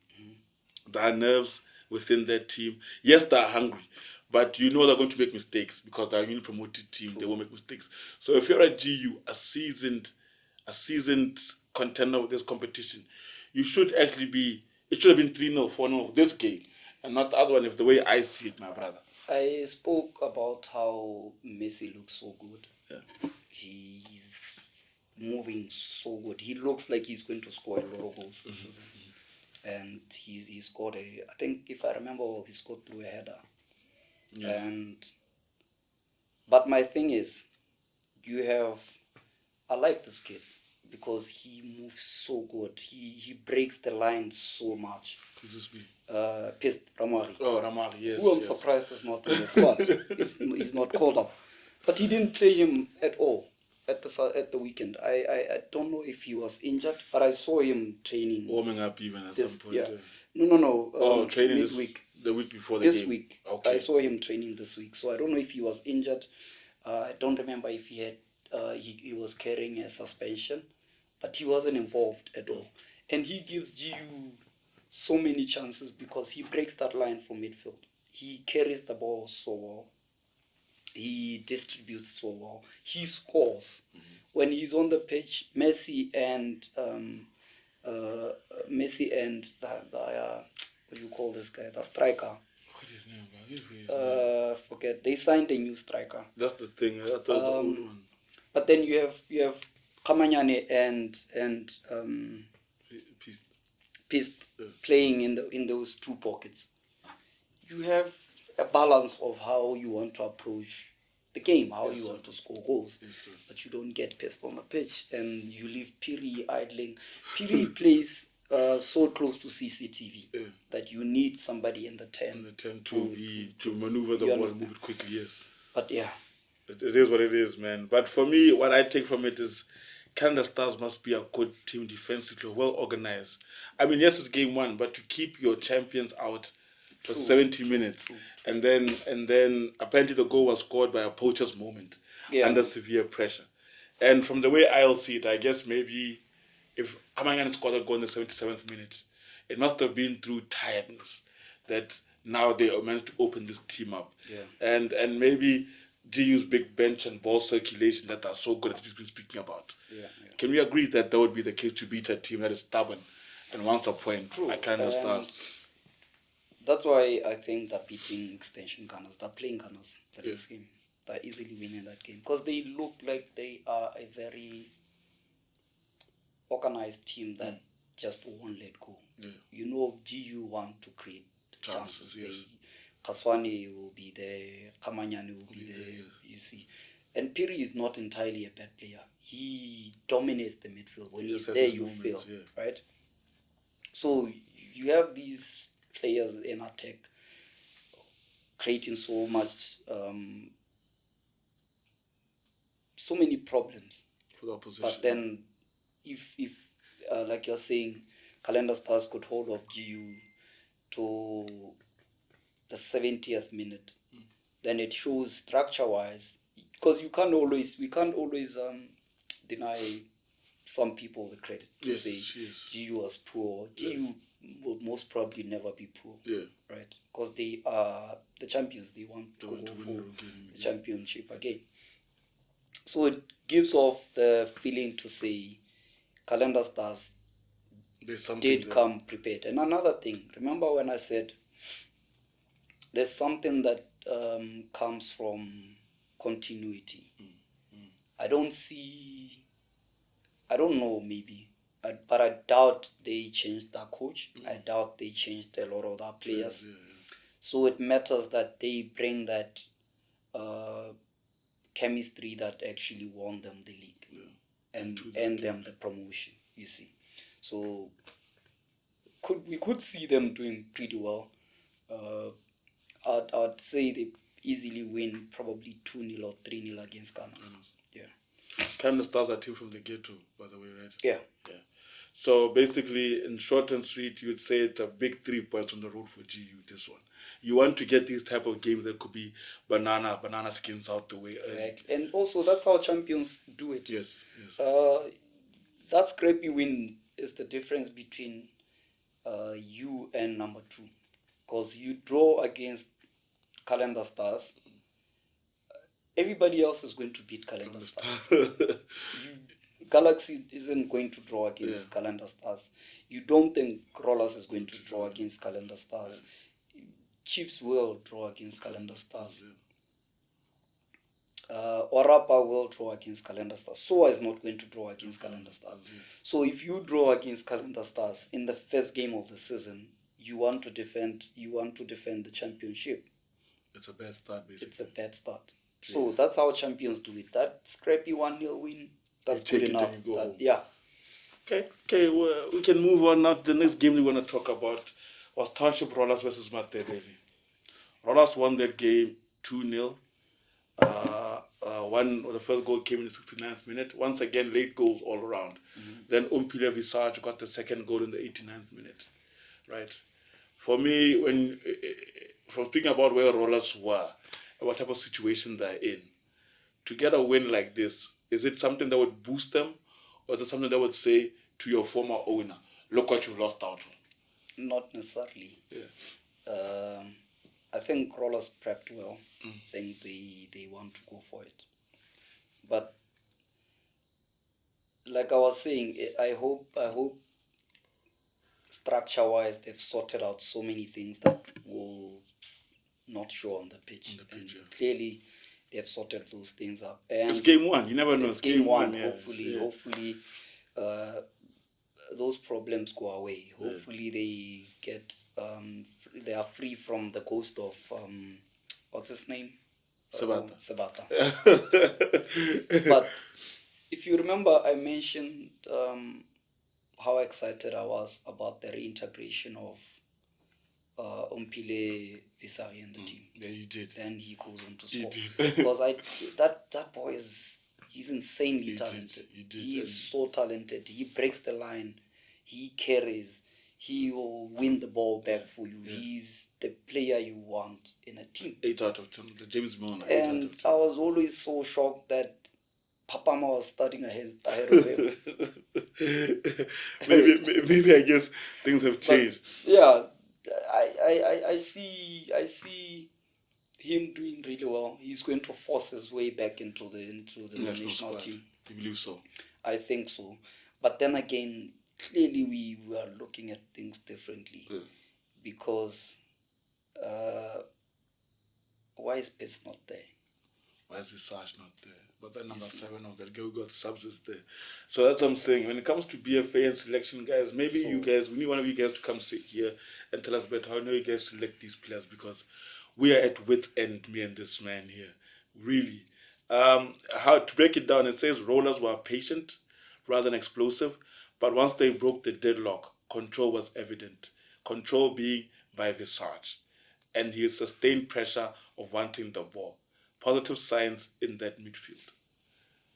there are nerves within that team. Yes, they're hungry, but you know they're going to make mistakes because they're a newly promoted team. True. They will make mistakes. So if you're a GU, a seasoned contender with this competition, you should actually be. It should have been 3-0, 4-0 this game, and not the other one. If the way I see it, my brother. I spoke about how Messi looks so good. Yeah. He's moving so good. He looks like he's going to score a lot of goals this season. And he scored I think if I remember well, he scored through a header. Yeah. But my thing is, I like this kid because he moves so good. He breaks the line so much. Who's this be? Pist Ramari. Oh, Ramari, yes. Who I'm surprised is not in the squad. he's not called up. But he didn't play him at all at the weekend. I don't know if he was injured, but I saw him training. Warming up even at some point. Yeah. No. Training midweek. The week before the this game. Week. Okay. I saw him training this week. So I don't know if he was injured. I don't remember if he had he was carrying a suspension, but he wasn't involved at all. And he gives GU so many chances because he breaks that line from midfield. He carries the ball so well. He distributes so well. He scores. When he's on the pitch, Messi and the what do you call this guy? The striker. What is his name? Forget. They signed a new striker. That's the thing. I thought the old one. But then you have Kamanyane and Pist playing in those two pockets. You have a balance of how you want to approach the game, how you want to score goals. Yes, but you don't get Pist on the pitch and you leave Piri idling. Piri plays so close to CCTV that you need somebody in the 10. To maneuver the ball and move it quickly, yes. But yeah. It is what it is, man. But for me, what I take from it is Canada Stars must be a good team defensively, well organized. I mean, yes, it's game one, but to keep your champions out for 70 minutes, and then apparently the goal was scored by a poacher's moment under severe pressure. And from the way I'll see it, I guess maybe if Kamangan scored a goal in the 77th minute, it must have been through tiredness that now they managed to open this team up. Yeah. And maybe GU's big bench and ball circulation that are so good that he's been speaking about. Yeah. Can we agree that would be the case to beat a team that is stubborn and wants a point? True. I kind of stars. That's why I think they're beating Extension Gunners. They're playing Gunners the next game. They're easily winning that game because they look like they are a very organized team that just won't let go. Yeah. You know, GU want to create chances. Yes. Kaswane will be there, Kamanyane will be there, you see. And Piri is not entirely a bad player. He dominates the midfield. When he's there, you feel, right? So you have these players in attack creating so much, so many problems for the opposition. But then, if like you're saying, Calendar Stars could hold off GU to the 70th minute, then it shows structure-wise, because we can't always deny some people the credit to say GU was poor. GU will most probably never be poor, right? Because they are the champions. They want to go for the championship again. So it gives off the feeling to say Calendar Stars did come prepared. And another thing, remember when I said there's something that comes from continuity. I don't know, maybe, but I doubt they changed their coach. I doubt they changed a lot of their players. So it matters that they bring that chemistry that actually won them the league and them the promotion, you see. So we could see them doing pretty well. I'd say they easily win probably 2-0 or 3-0 against Ghana. Yeah. Calendar Stars are a team from the ghetto, by the way, right? Yeah. Yeah. So basically, in short and sweet, you'd say it's a big 3 points on the road for GU. This one, you want to get these type of games that could be banana skins out the way early. Right. And also, that's how champions do it. Yes, yes. That scrappy win is the difference between you and number 2, because you draw against Calendar Stars. Everybody else is going to beat Calendar Stars. Galaxy isn't going to draw against Calendar Stars. You don't think Rollers is going to draw against Calendar Stars. Chiefs will draw against Calendar Stars. Orapa will draw against Calendar Stars. SOA is not going to draw against Calendar Stars. So if you draw against Calendar Stars in the first game of the season, you want to defend the championship. It's a bad start, basically. It's a bad start. Jeez. So that's how champions do it. That scrappy 1-0 win, that's good enough. Yeah. Okay. Well, we can move on now. The next game we want to talk about was Township Rollers versus Matebele. Rollers won that game 2-0. The first goal came in the 69th minute. Once again, late goals all around. Then Umpile Visage got the second goal in the 89th minute. Right. For me, from speaking about where Rollers were, and what type of situation they're in, to get a win like this, is it something that would boost them, or is it something that would say to your former owner, look what you've lost out on? Not necessarily. Yeah. I think Rollers prepped well. I think they want to go for it. But like I was saying, I hope structure-wise they've sorted out so many things that will not show on the pitch. Clearly they've sorted those things up. And it's game 1. You never know. It's game one. Yeah. Hopefully, those problems go away. Hopefully they are free from the ghost of what's his name? Sabata. But if you remember, I mentioned how excited I was about the reintegration of Umpile Visari in the team. Yeah, you did. And he goes on to score. Because that boy he's insanely talented. He is so talented. He breaks the line. He carries. He will win the ball back for you. He's the player you want in a team. 8 out of 10. The James Milner. And I was always so shocked that Papama was starting ahead of him. maybe I guess things have changed. But, yeah, I see him doing really well. He's going to force his way back into the national team. You believe so? I think so. But then again, clearly we were looking at things differently. Because why is Piss not there? Why is Visage not there? But then number 7 of that girl got subs is there. So that's what I'm saying. When it comes to BFA and selection, guys, we need one of you guys to come sit here and tell us better how you guys select these players, because we are at wit's end, me and this man here. Really. How to break it down, it says Rollers were patient rather than explosive, but once they broke the deadlock, control was evident. Control being by Visage. And his sustained pressure of wanting the ball. Positive signs in that midfield.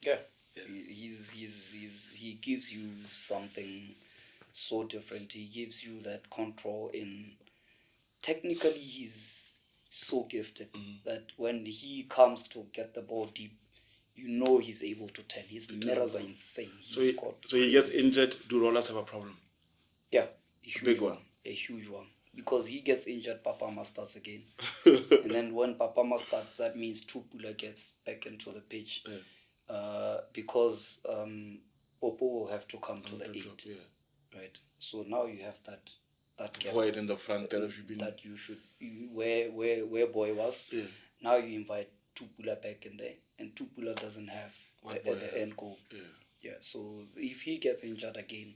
Yeah. He gives you something so different. He gives you that control technically he's so gifted that when he comes to get the ball deep, you know he's able to tell. His mirrors are insane. So he gets injured, do Rollers have a problem? Yeah. A big one. A huge one. Because he gets injured, Papama starts again. And then when Papama starts, that means Tupula gets back into the pitch. Because Popo will have to come to the aid. Right? So now you have that gap. Void in the front that you should where Boy was. Now you invite Tupula back in there, and Tupula doesn't have the end goal. So if he gets injured again,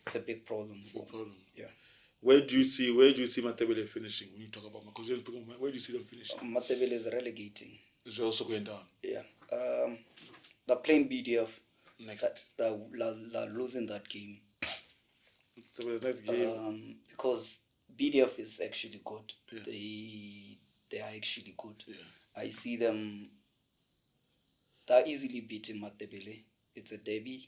it's a big problem for him. Yeah. Where do you see Matebele finishing when you talk about where do you see them finishing? Matebele is relegating. Is it also going down? Yeah. They're playing BDF. Next. They're losing that game. The next game. Because BDF is actually good. Yeah. They are actually good. Yeah. I see them They're easily beating Matebele. It's a derby.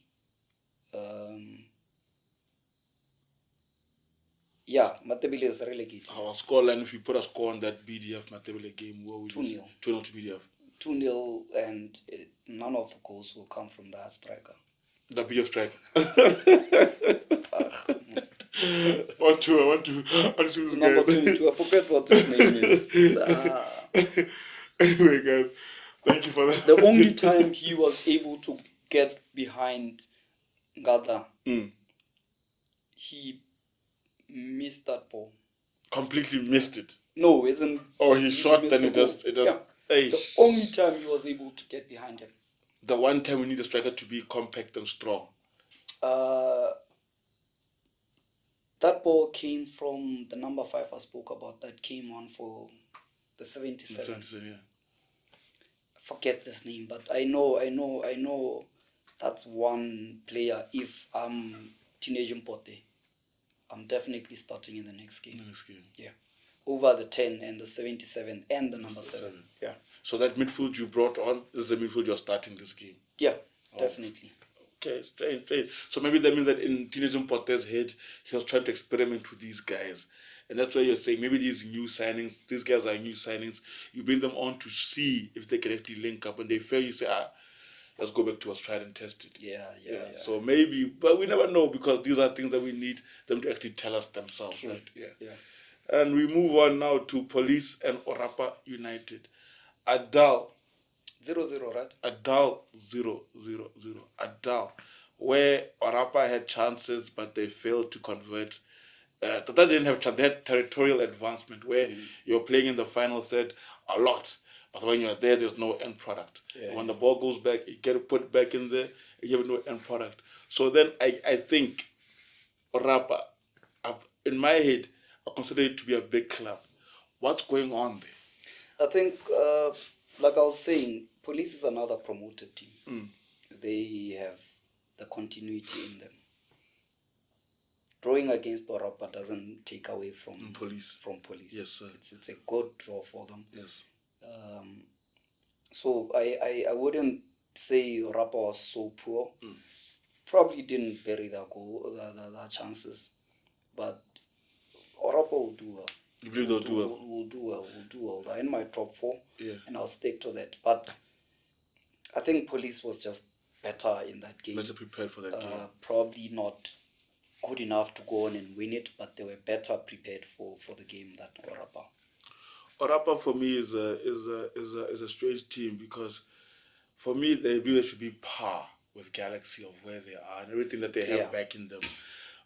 Yeah, Matebele is relegated. Our scoreline, if you put a score on that BDF Matebele game, what would 2-0. 2-0 to BDF. 2-0, and none of the goals will come from that striker. The BDF striker. Ah, One, two, this Number guy. 22, I forget what his name is. Anyway, guys, thank you for that. The only time he was able to get behind Ngada, he missed that ball. Completely missed it. No, isn't. Oh, he shot, then it just. Yeah. The only time he was able to get behind him. The one time we need a striker to be compact and strong. That ball came from the number 5 I spoke about. That came on for the 77. 77, yeah. I forget this name, but I know. That's one player. If I'm Teenage Mpote, I'm definitely starting in the next game. Yeah. Over the 10 and the 77 and the number 7. Yeah. So that midfield you brought on is the midfield you're starting this game? Yeah, definitely. Okay, straight. So maybe that means that in Teenage Mpote's head, he was trying to experiment with these guys. And that's why you're saying maybe these guys are new signings. You bring them on to see if they can actually link up. And they fail, you say, let's go back to what's tried and tested. Yeah. So maybe, but we never know because these are things that we need them to actually tell us themselves. True. Right? Yeah. And we move on now to Police and Orapa United. Adal 0-0, right? Adal 0-0. Adal, where Orapa had chances but they failed to convert. Tata didn't have chance. They had territorial advancement where you're playing in the final third a lot. But when you're there, there's no end product. Yeah. When the ball goes back, you get to put it back in there, you have no end product. So then I think Orapa, in my head, I consider it to be a big club. What's going on there? I think, like I was saying, Police is another promoted team. They have the continuity in them. Drawing against Orapa doesn't take away from Police. Yes, sir. It's a good draw for them. Yes. So I wouldn't say Orapa was so poor. Probably didn't bury their chances, but Orapa will do well. You believe they'll do well? We'll do well. They're in my top 4, and I'll stick to that. But I think Police was just better in that game. Better prepared for that game. Probably not good enough to go on and win it, but they were better prepared for the game than Orapa. Orapa for me is a strange team because for me they should be par with Galaxy of where they are and everything that they have back in them.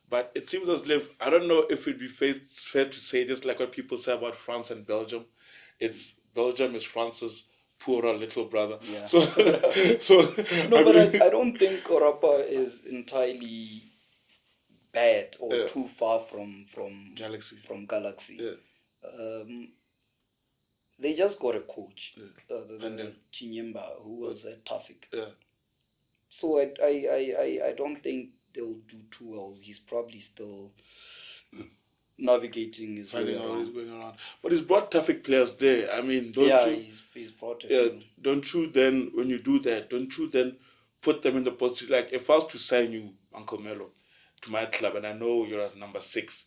But it seems as if, I don't know if it'd be fair to say this like what people say about France and Belgium. Belgium is France's poorer little brother. Yeah. So I don't think Orapa is entirely bad or too far from Galaxy. Yeah. They just got a coach, Chinyemba, who was a Tafik. Yeah. So I don't think they'll do too well. He's probably still navigating his way how he's going around. But he's brought Tafik players there. I mean, he's brought a few. Don't you then, when you do that, put them in the position, like if I was to sign you, Uncle Melo, to my club, and I know you're at number 6,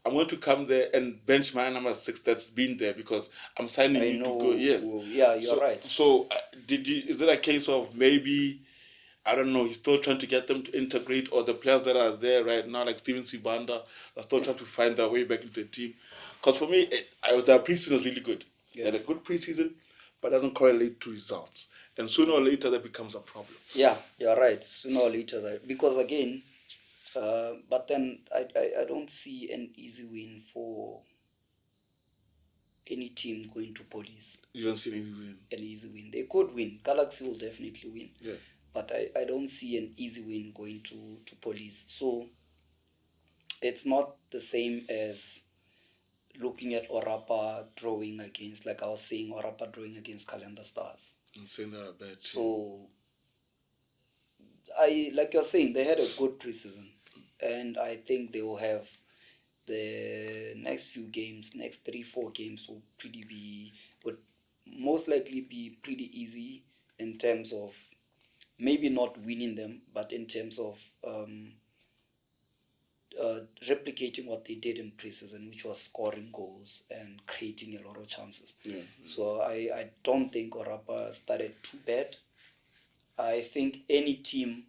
I'm going to come there and bench my number 6 that's been there because I'm signing you to go. Yes. Yeah, you're right. So is it a case of maybe, I don't know, he's still trying to get them to integrate, or the players that are there right now, like Steven Sibanda, are still trying to find their way back into the team? Because for me, their preseason is really good. They had a good preseason, but doesn't correlate to results. And sooner or later, that becomes a problem. Yeah, you're right. Sooner or later, because again, but then I don't see an easy win for any team going to Police. You don't see an easy win. They could win. Galaxy will definitely win. Yeah. But I don't see an easy win going to Police. So it's not the same as looking at Orapa drawing against, like I was saying, Orapa drawing against Calendar Stars. I'm saying they're a bad team. So like you're saying, they had a good preseason. And I think they will have the next few games, next 3-4 games would most likely be pretty easy in terms of maybe not winning them, but in terms of replicating what they did in preseason, which was scoring goals and creating a lot of chances. So I don't think Orapa started too bad. I think any team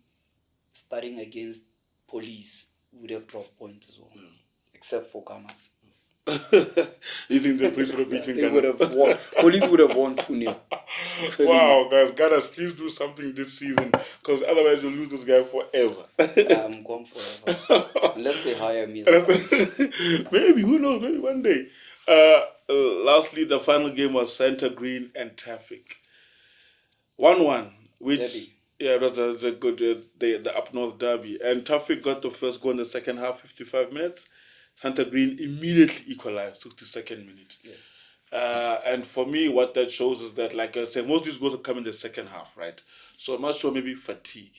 starting against Police would have dropped points as well, except for Gunners. You think the police would have beaten They Ghana? would have won. Police would have won 2-0. Wow, guys, Ghana, please do something this season, because otherwise you'll lose this guy forever. I'm gone forever. Unless they hire me. Maybe, who knows, maybe one day. Lastly, the final game was Center Green and Traffic. 1-1, which Derby. yeah, it was a good the up north derby, and Traffic got the first goal in the second half, 55 minutes. Santa Green immediately equalized, 62nd minute. And for me, what that shows is that, like I said, most of these goals come in the second half, right? So I'm not sure, maybe fatigue.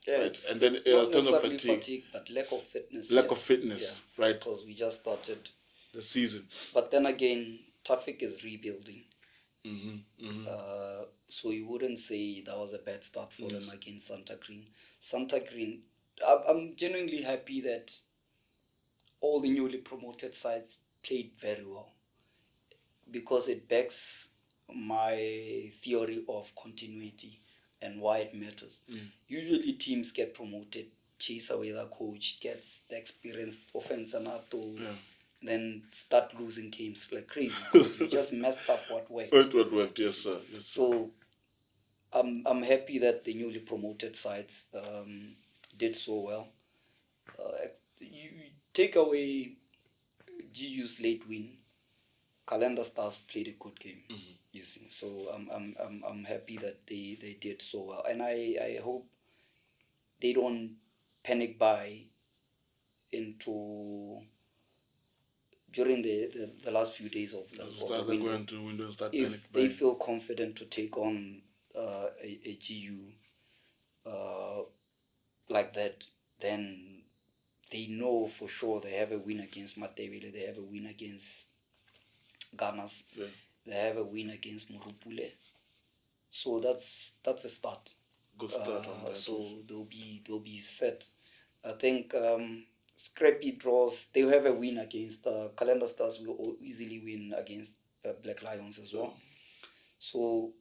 Yeah, right? And then it's in not terms of necessarily fatigue, but lack of fitness. lack of fitness, right? Because we just started The season. But then again, Traffic is rebuilding. Mm-hmm. So you wouldn't say that was a bad start for them against Santa Green. Santa Green, I'm genuinely happy that all the newly promoted sides played very well, because it backs my theory of continuity and why it matters. Usually teams get promoted, chase away the coach, gets the experienced offense and then start losing games like crazy because you just messed up what worked. What worked, yes, sir. Yes, sir. So I'm happy that the newly promoted sides did so well. You take away GU's late win, Calendar Stars played a good game. You see, so I'm happy that they did so well, and I hope they don't panic buy into during the last few days of the window. Going to window and start If they feel confident to take on a GU like that, then they know for sure they have a win against Matebele, they have a win against Ganas, they have a win against Murupule. So that's a start. Good start on that. So they'll be set. I think scrappy draws. They'll have a win against Calendar Stars. Will easily win against Black Lions as well. So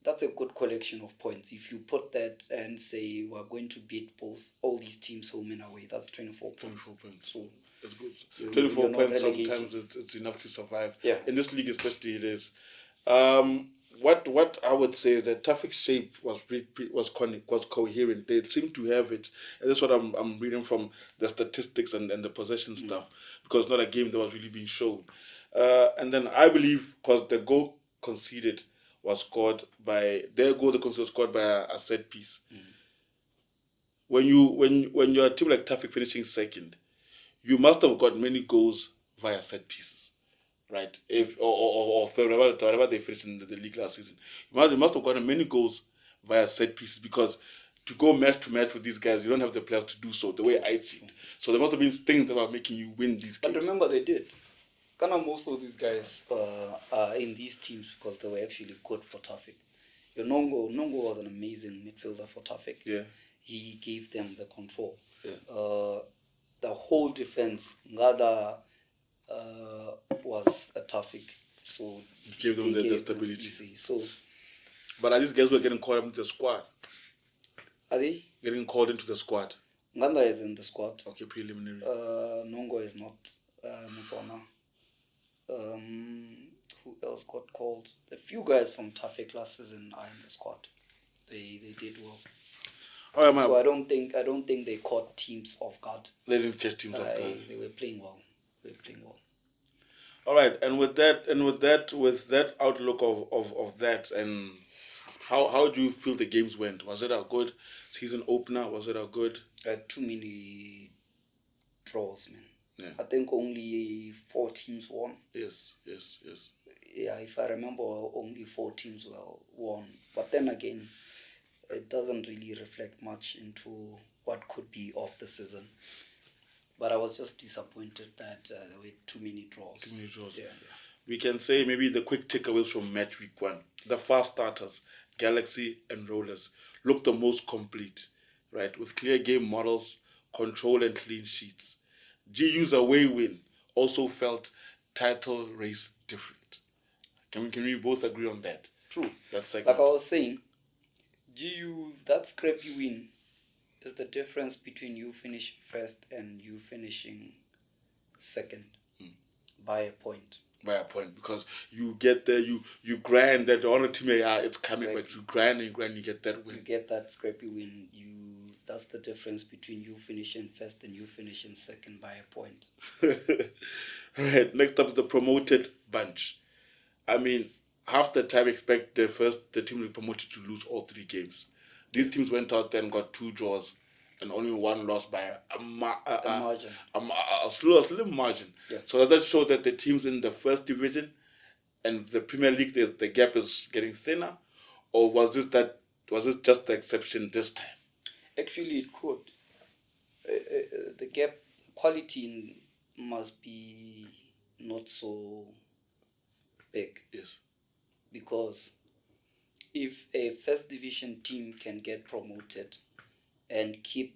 that's a good collection of points. If you put that and say we're going to beat all these teams home and away, that's 24 points. 24 points. So it's good. 24 points sometimes it's enough to survive. Yeah. In this league especially it is. What I would say is that Traffic's shape was coherent. They seem to have it, and that's what I'm reading from the statistics and the possession stuff, because it's not a game that was really being shown. And then I believe because the goal conceded was scored by a set piece. When you're a team like Traffic finishing second, you must have got many goals via set pieces. Right, if or whatever they finished in the league last season, you must have gotten many goals via set pieces, because to go match to match with these guys, you don't have the players to do so. The way I see it, so there must have been things about making you win these games. But remember, they did. Kind of most of these guys are in these teams because they were actually good for Traffic. Your Nongo was an amazing midfielder for Traffic. Yeah, he gave them the control. Yeah, the whole defense, Ngada. Was a Traffic, so gave them the stability. You see, so. But are these guys who are getting called into the squad? Are they getting called into the squad? Nganda is in the squad. Okay, preliminary. Nongo is not. Botswana. Who else got called? The few guys from Traffic last season are in the squad. They did well. So I don't think they caught teams off guard. They didn't catch teams off guard. They were playing well. All right, and with that outlook of that, and how do you feel the games went? Was it a good season opener? Was it a good? Too many draws, man. Yeah. I think only 4 teams won. Yes. Yeah, if I remember, only 4 teams won. But then again, it doesn't really reflect much into what could be of the season. But I was just disappointed that there were too many draws. Too many draws. Yeah. we can say maybe the quick takeaways from match week 1. The fast starters, Galaxy and Rollers, look the most complete, right? With clear game models, control and clean sheets. GU's away win also felt title race different. Can we both agree on that? True. That segment. Like I was saying, GU, that scrappy win is the difference between you finishing first and you finishing second by a point. By a point, because you get there, you grind that on a team, it's coming, exactly. But you grind and grind, you get that win. You get that scrappy win. That's the difference between you finishing first and you finishing second by a point. All right, next up is the promoted bunch. I mean, half the time expect the team to be promoted to lose all 3 games. These teams went out there and got 2 draws and only 1 loss by a margin. A slim margin. Yeah. So does that show that the teams in the first division and the Premier League, the gap is getting thinner, or was it just the exception this time? Actually, it could. The gap quality must be not so big. Yes. Because if a first division team can get promoted and keep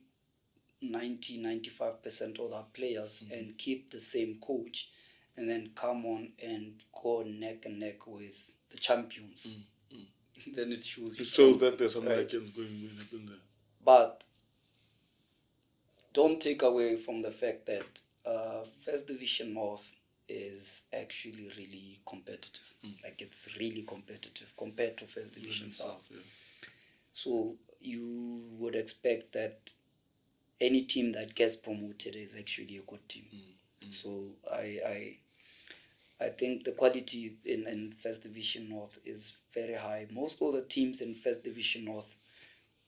95% of their players and keep the same coach and then come on and go neck and neck with the champions, then it shows that there's some legends going in there. But don't take away from the fact that First Division North is actually really competitive. Like, it's really competitive compared to First Division South. Yeah. So you would expect that any team that gets promoted is actually a good team. So I think the quality in First Division North is very high. Most of the teams in First Division North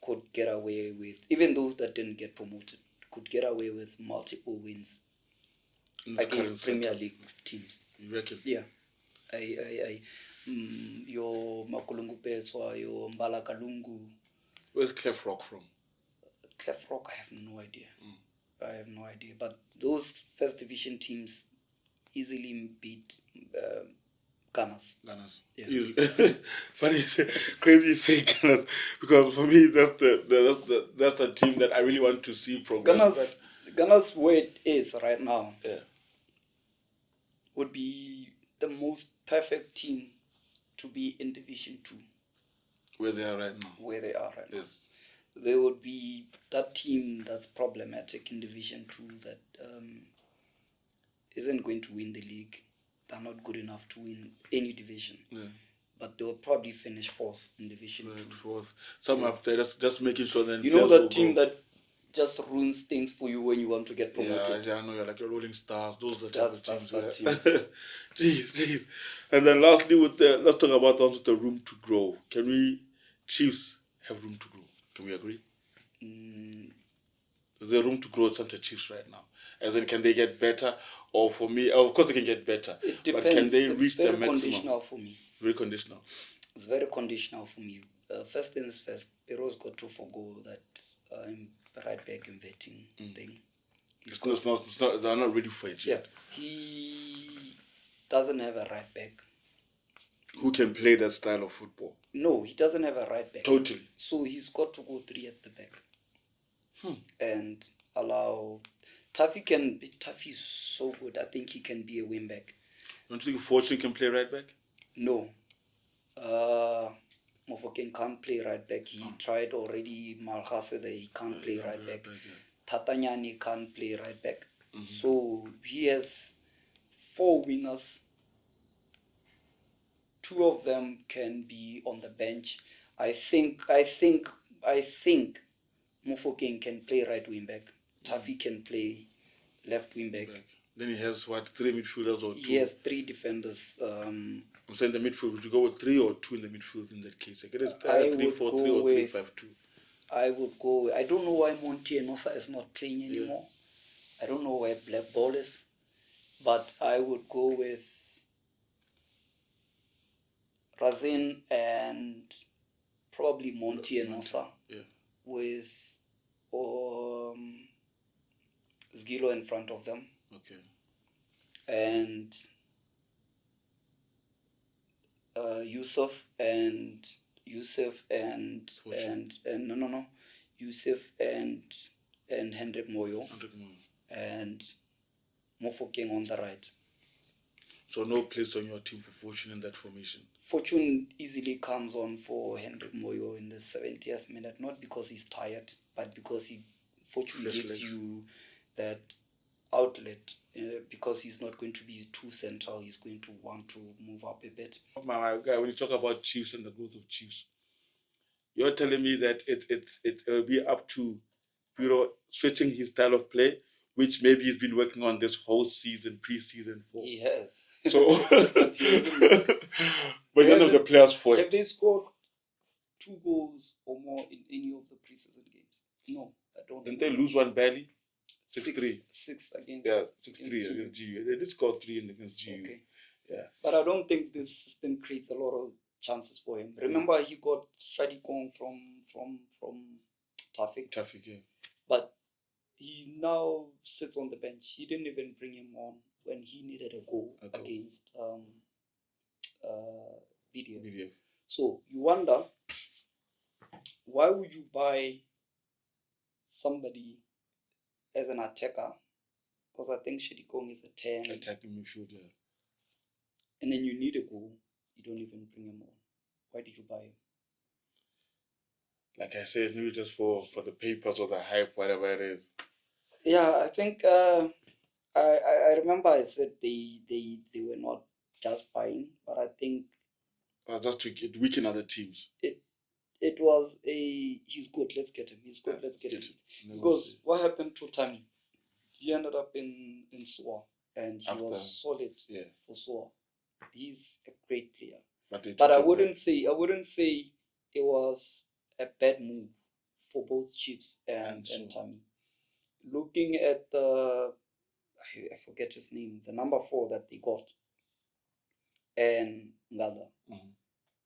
could get away with, even those that didn't get promoted, could get away with multiple wins against Premier League teams. You reckon? Yeah. Your Makulungu Peswa, your Mbala Kalungu. Where's Clef Rock from? Clef Rock, I have no idea. I have no idea. But those first division teams easily beat Gunners. Yeah. Funny, crazy you say Gunners, because for me that's the team that I really want to see progress. Gunners, where it is right now, would be the most perfect team to be in Division 2. Where they are right now. Yes. They would be that team that's problematic in Division 2 that isn't going to win the league. They're not good enough to win any division. Yeah. But they'll probably finish 4th in Division 2. 4th. Some up there, just making sure that you know that team that just ruins things for you when you want to get promoted. Yeah, I know. You're like your Rolling Stars. Those are the teams. That team. Jeez. And then lastly, let's talk about the room to grow. Can we, Chiefs, have room to grow? Can we agree? Is there room to grow at Santa Chiefs right now? As in, can they get better? Or for me, of course they can get better. It depends. But can they reach the maximum? It's very conditional for me. Very conditional. It's very conditional for me. First things first, Pero's got to forgo that right back inverting thing. They're not ready for it yet. He doesn't have a right back who can play that style of football. No, he doesn't have a right back. Totally. So he's got to go 3 at the back. And allow Taffy is so good. I think he can be a wing back. Don't you think Fortune can play right back? No. Mofokeng can't play right back. He tried already. Malha said that he can't play right back. Tatanyani can't play right back. So he has 4 wingers. 2 of them can be on the bench. I think Mofokeng can play right wing back. Taffy can play left wing back. Then he has 3 midfielders or 2? He has 3 defenders. I'm saying the midfield. Would you go with 3 or 2 in the midfield in that case? Like it is 3-4-3 or 3-5-2. I would go. I don't know why Monty Enosa is not playing anymore. I don't know where Black Ball is, but I would go with Razin and probably Monty Enosa with Zgilo in front of them. Okay. And Yusuf and Fortune. no, Yusuf and Hendrik Moyo 100 more. and Mofokeng on the right. So no place on your team for Fortune in that formation. Fortune easily comes on for Hendrik Moyo in the 70th minute, not because he's tired, but because Fortune Fresh gives legs. you that outlet, because he's not going to be too central. He's going to want to move up a bit. My guy, when you talk about Chiefs and the growth of Chiefs, you're telling me that it will be up to Bureau switching his style of play, which maybe he's been working on this whole season, pre-season for. He has. So, But he hasn't. but none of the players for Have it. they scored 2 goals or more in any of the preseason games? No, I don't. Didn't they lose one barely? 6-3. 6 against. Yeah, 6-3 against GU. They did score 3 against GU. Okay. Yeah. But I don't think this system creates a lot of chances for him. Remember, he got Shadi Kong from Tafik. Tafik, yeah. But he now sits on the bench. He didn't even bring him on when he needed a goal against BDF. So you wonder, why would you buy somebody as an attacker? Because I think Shadi Kong is a 10. Attacking midfield, yeah. And then you need a goal. You don't even bring him on. Why did you buy him? Like I said, maybe just for the papers or the hype, whatever it is. Yeah, I think I remember I said they were not just buying, but I think just to weaken other teams. It was he's good. Let's get him. He's good. Let's get him. Because what happened to Tammy? He ended up in SWA, and he was solid for SWA. He's a great player. But I wouldn't say it was a bad move for both Chiefs and Tammy. Looking at I forget his name, the number 4 that they got, and Ngada.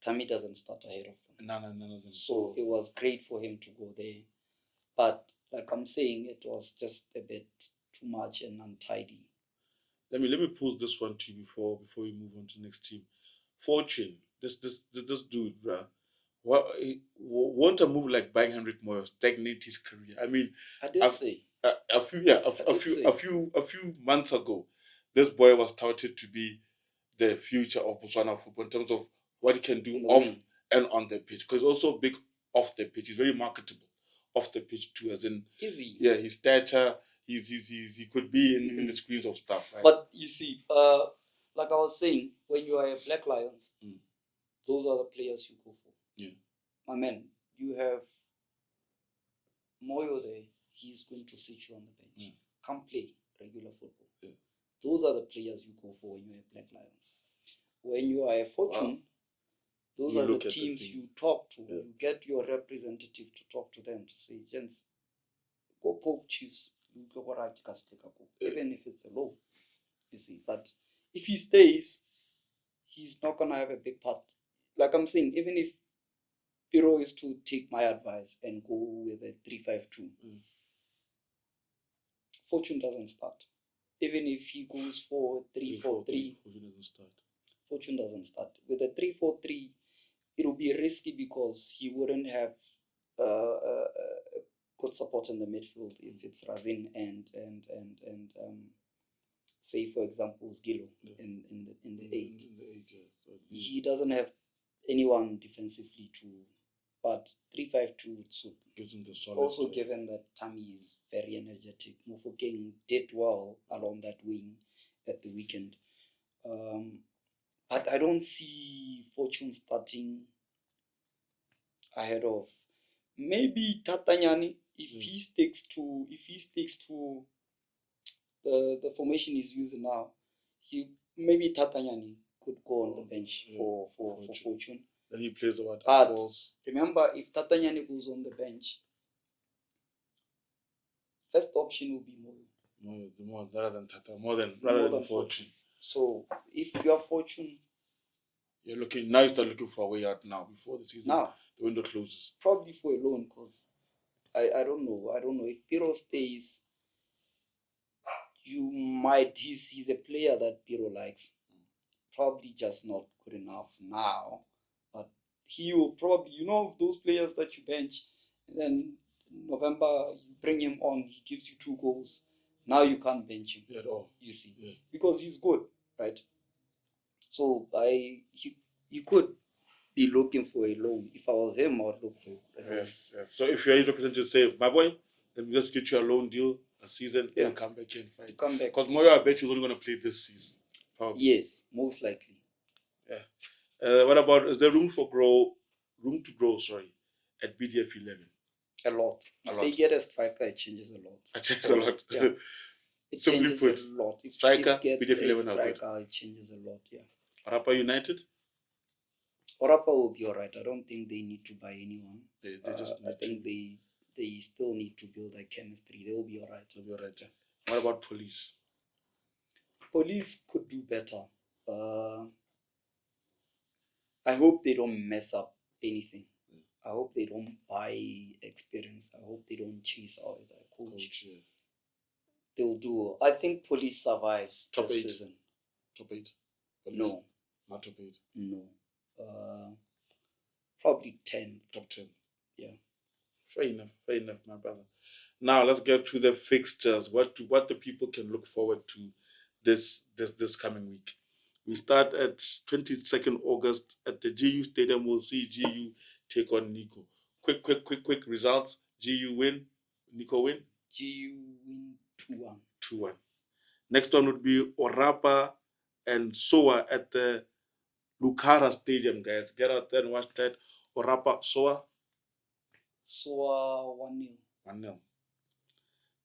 Tammy doesn't start ahead of them. None of them. So it was great for him to go there. But like I'm saying, it was just a bit too much and untidy. Let me pose this one to you before we move on to the next team. Fortune, this dude, bruh. Want a move like buying Hendrik Moyo stagnate his career? I mean, I did say a few months ago, this boy was touted to be the future of Botswana football in terms of what he can do off and on the pitch. Because he's also big off the pitch. He's very marketable off the pitch too, as in his stature. He could be in the screens of stuff. Right? But you see, like I was saying, when you are a Black Lions, those are the players you go for. Yeah. My man, you have Moyo there. He's going to sit you on the bench. Come play regular football. Yeah. Those are the players you go for when you're a Black Lions. When you are a Fortune, those are the teams you talk to. Yeah. You get your representative to talk to them to say, gents, go poke Chiefs. Even if it's a low, you see. But if he stays, he's not gonna have a big part. Like I'm saying, even if Piro is to take my advice and go with a 3-5-2, Fortune doesn't start. Even if he goes for 3-4-3, Fortune doesn't start. With a 3-4-3, it will be risky because he wouldn't have good support in the midfield if it's Razin and say for example Gilo in the 8. He doesn't have anyone defensively to, but 3-5-2 gives him the solid. Also, given that Tammy is very energetic, Mofokeng did well along that wing at the weekend. But I don't see Fortune starting ahead of maybe Tatanyani if he sticks to the formation he's using now. Maybe Tatanyani could go on the bench for Fortune. Then he plays the what? But remember, if Tatanyani goes on the bench, first option will be more rather than Fortune. So if you are Fortune, you start looking for a way out now before the season. Now the window closes. Probably for a loan, because I don't know. If Piro stays, you might. He's a player that Piro likes. probably just not good enough now. But he will probably, those players that you bench, and then in November you bring him on, he gives you 2 goals. Now you can't bench him at all. You see, Yeah. because he's good, right? So you could be looking for a loan. If I was him, I would look for a loan. Yes. So if you're a representative, say, my boy, let me just get you a loan deal, a season, Yeah. and come back here and fight. You come back. Because Moyo, I bet you, is only going to play this season. Probably. Yes, most likely. Yeah. What about, is there room to grow, at BDF 11? A lot. If they get a striker, it changes a lot. It changes a lot. Yeah. It Simply changes put, a lot. If striker, get BDF a 11 are good. striker, it changes a lot. Yeah. Arapa United? Orapa will be alright. I don't think they need to buy anyone. They just I need think they still need to build a chemistry. They will be alright. They'll be alright. Yeah. What about Police? Police could do better. I hope they don't mess up anything. I hope they don't buy experience. I hope they don't chase out their coach. Yeah. They'll do. I think Police survives Top this 8. season. Top 8. Police? No. Not top 8. No. Probably 10. Top 10. Yeah. Fair enough, my brother. Now let's get to the fixtures. What the people can look forward to this coming week. We start at 22nd August at the GU Stadium. We'll see GU take on Nico. Quick results. GU win. Nico win. GU win 2-1. 2-1. Next one would be Orapa and Soa at the Lukara Stadium, guys. Get out there and watch that. Orapa, Soa. Soa 1-0. 1-0.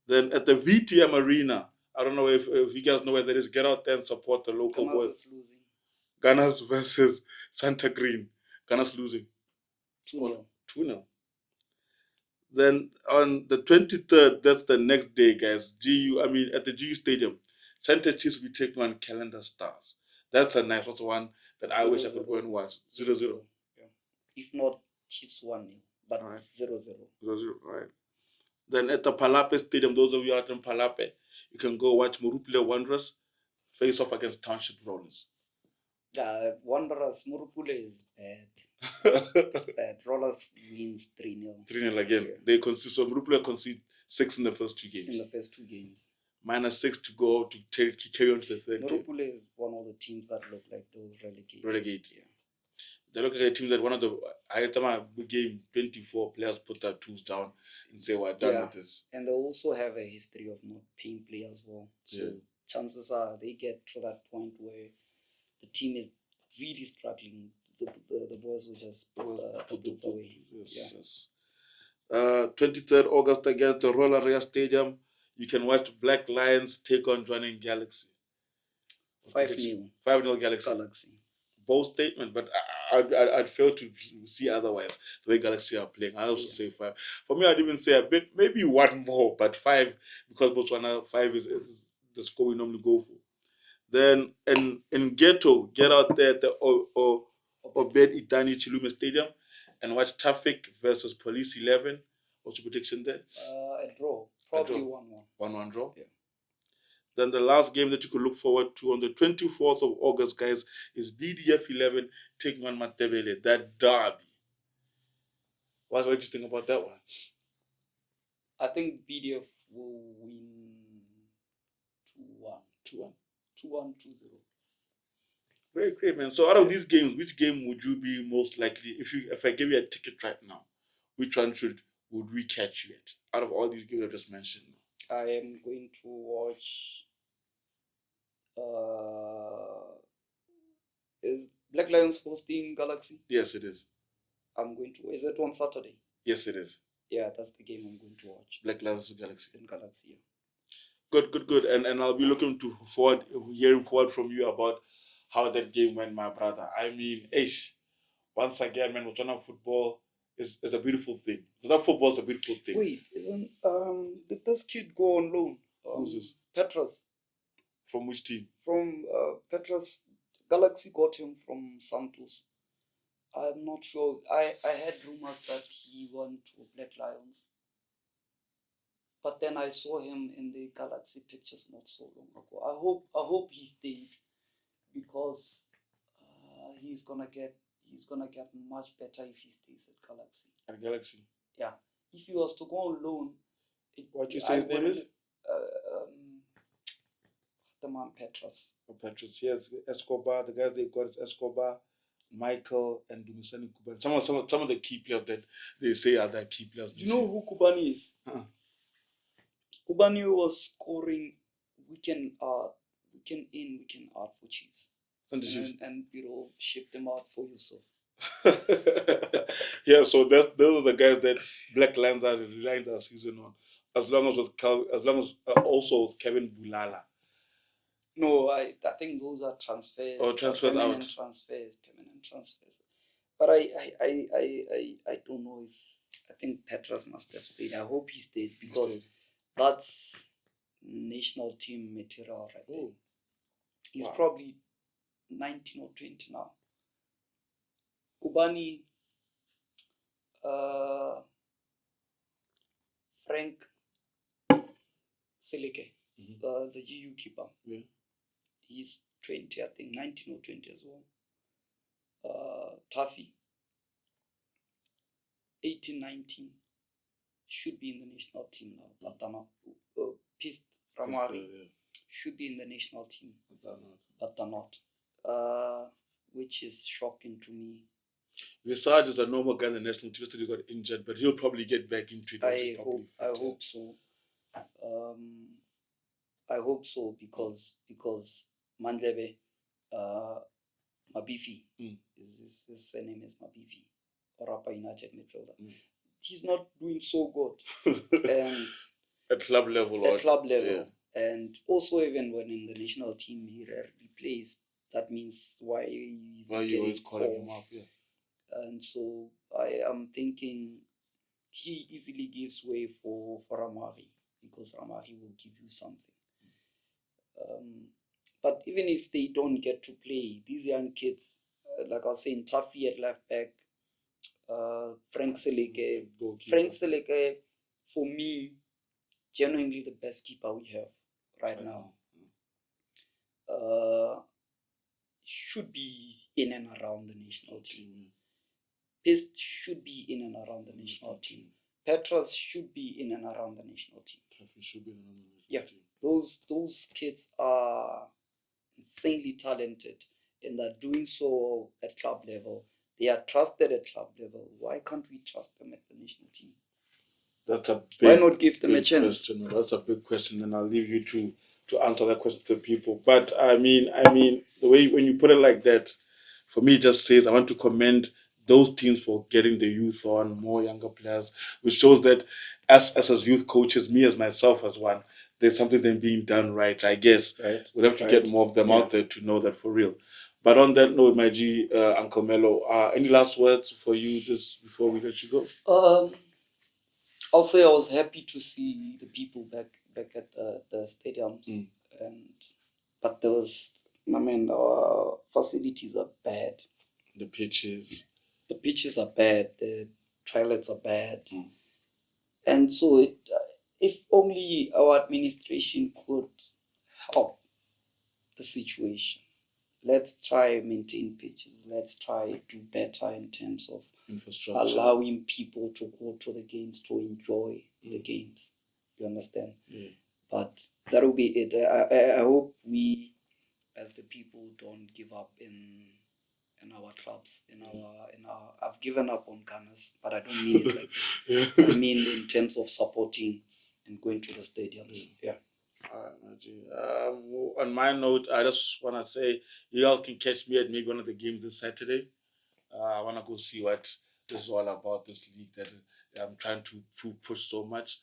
Then at the VTM Arena, I don't know if you guys know where that is. Get out there and support the local Gunners boys. is losing. Gunners versus Santa Green. Gunners losing. 2-0. 2-0. Then on the 23rd, that's the next day, guys. At the GU Stadium, Santa Chiefs will be taking on Calendar Stars. That's a nice one that I wish I could go and watch. 0-0. Yeah. If not, Chiefs 1-0, but All right. 0-0. 0-0, right. Then at the Palape Stadium, those of you out in Palape, you can go watch Murupile Wanderers face off against Township Rollers. Wanderers, Murupule is bad. Bad. Rollers wins 3-0. 3-0 again. Yeah. They concede, so Murupile concede 6 in the first 2 games. In the first 2 games. -6 to go to carry on to the third game. Murupule is one of the teams that look like they'll relegate. Yeah. They look like a team that one of the game 24 players put their tools down and say we're done with this. And they also have a history of not paying players well. So chances are they get to that point where the team is really struggling. The boys will just put the away. Yes. 23rd August against the Roller Area Stadium. You can watch Black Lions take on Joining Galaxy. 5-0. 5-0 Galaxy. Bold statement, but I'd fail to see otherwise. The way Galaxy are playing, I also say 5. For me, I'd even say a bit, maybe one more, but 5 because Botswana 5 is the score we normally go for. Then in Ghetto, get out there at the Obed Itani Chilume Stadium and watch Traffic versus Police 11. What's your prediction there? A draw, probably 1-1. 1-1 draw. Yeah. Then the last game that you could look forward to on the 24th of August, guys, is BDF 11 taking on Matebele, that derby. What do you think about that one? I think BDF will win 2-1. 2-1, 2-0. Very great, man. So out of these games, which game would you be most likely, if I give you a ticket right now, which one would we catch you at? Out of all these games I just mentioned. I am going to watch. Is Black Lions hosting Galaxy? Yes, it is. Is it on Saturday? Yes, it is. Yeah, that's the game I'm going to watch. Black Lions Galaxy. In Galaxy, yeah. Good. And I'll be looking hearing forward from you about how that game went, my brother. I mean, once again, man, Botswana football is a beautiful thing. Botswana football is a beautiful thing. Wait, did this kid go on loan? Who's this? Petras. From which team? From Petras. Galaxy got him from Santos. I'm not sure. I had rumors that he went to Black Lions. But then I saw him in the Galaxy pictures not so long ago. I hope he stayed because he's gonna get much better if he stays at Galaxy. At Galaxy. Yeah. If he was to go on loan, what you say his name is? The man Petrus. Petrus. Yes, Escobar. The guys they got is Escobar, Michael, and Dumisani Kubani. Some of the key players that they say are the key players. Do you know who Kubani is? Kubani was scoring weekend in, weekend out for Chiefs. And shipped them out for Yusuf. Yeah, so those are the guys that Black Lions are relying their season on. As long as also with Kevin Bulala. No, I think those are transfers. Permanent transfers. But I don't know if I think Petrus must have stayed. I hope he stayed because that's national team material right there. He's probably 19 or 20 now. Kubani, Frank Seleke, the GU keeper. Yeah. He's 20, I think, 19 or 20 as well. Taffy, 18, 19, should be in the national team now. But Pist Ramari should be in the national team, but they're not. Which is shocking to me. Visage is a normal guy in the national team. He got injured, but he'll probably get back into it. I hope so. I hope so because Mandlebe, Mabifi, his surname is Mabifi, Orapa United midfielder. He's not doing so good, and at club level. Yeah. And also even when in the national team he rarely plays. That means why you always calling him up, yeah. And so I am thinking he easily gives way for Ramari because Ramari will give you something. But even if they don't get to play, these young kids, like I was saying, Taffy at left back, Frank Seleke. Frank Seleke, for me, genuinely the best keeper we have right now. Should be in and around the national team. Pist should be in and around the national team. Petrus should be in and around the national team. Should be in and around the national team. Those kids are insanely talented and are doing so well at club level. They are trusted at club level. Why can't we trust them at the national team? That's a big, why not give them a chance? Question. That's a big question, and I'll leave you to answer that question to the people. But I mean, the way when you put it like that, for me, it just says I want to commend those teams for getting the youth on, more younger players, which shows that as youth coaches, me as myself as one, there's something then being done right. I guess we'll have to get more of them out there to know that for real. But on that note, my G, Uncle Mello, any last words for you just before we let you go? I'll say I was happy to see the people back at the stadium, but there was, our facilities are bad. The pitches are bad. The toilets are bad, and so if only our administration could help the situation. Let's try maintain pitches. Let's try do better in terms of infrastructure, allowing people to go to the games to enjoy the games. You understand? Yeah. But that will be it. I hope we, as the people, don't give up in our clubs. In our. I've given up on Gunners, but I don't mean it like that. I mean in terms of supporting and going to the stadiums. Yeah. On my note, I just want to say you all can catch me at maybe one of the games this Saturday. I want to go see what this is all about, this league that I'm trying to push so much.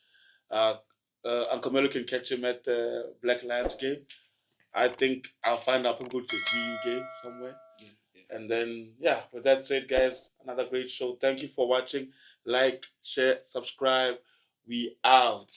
Uncle Melo can catch him at the Black Lions game. I think I'll find out people to a GU game somewhere. Yeah. And then, with that said, guys, another great show. Thank you for watching. Like, share, subscribe. We out.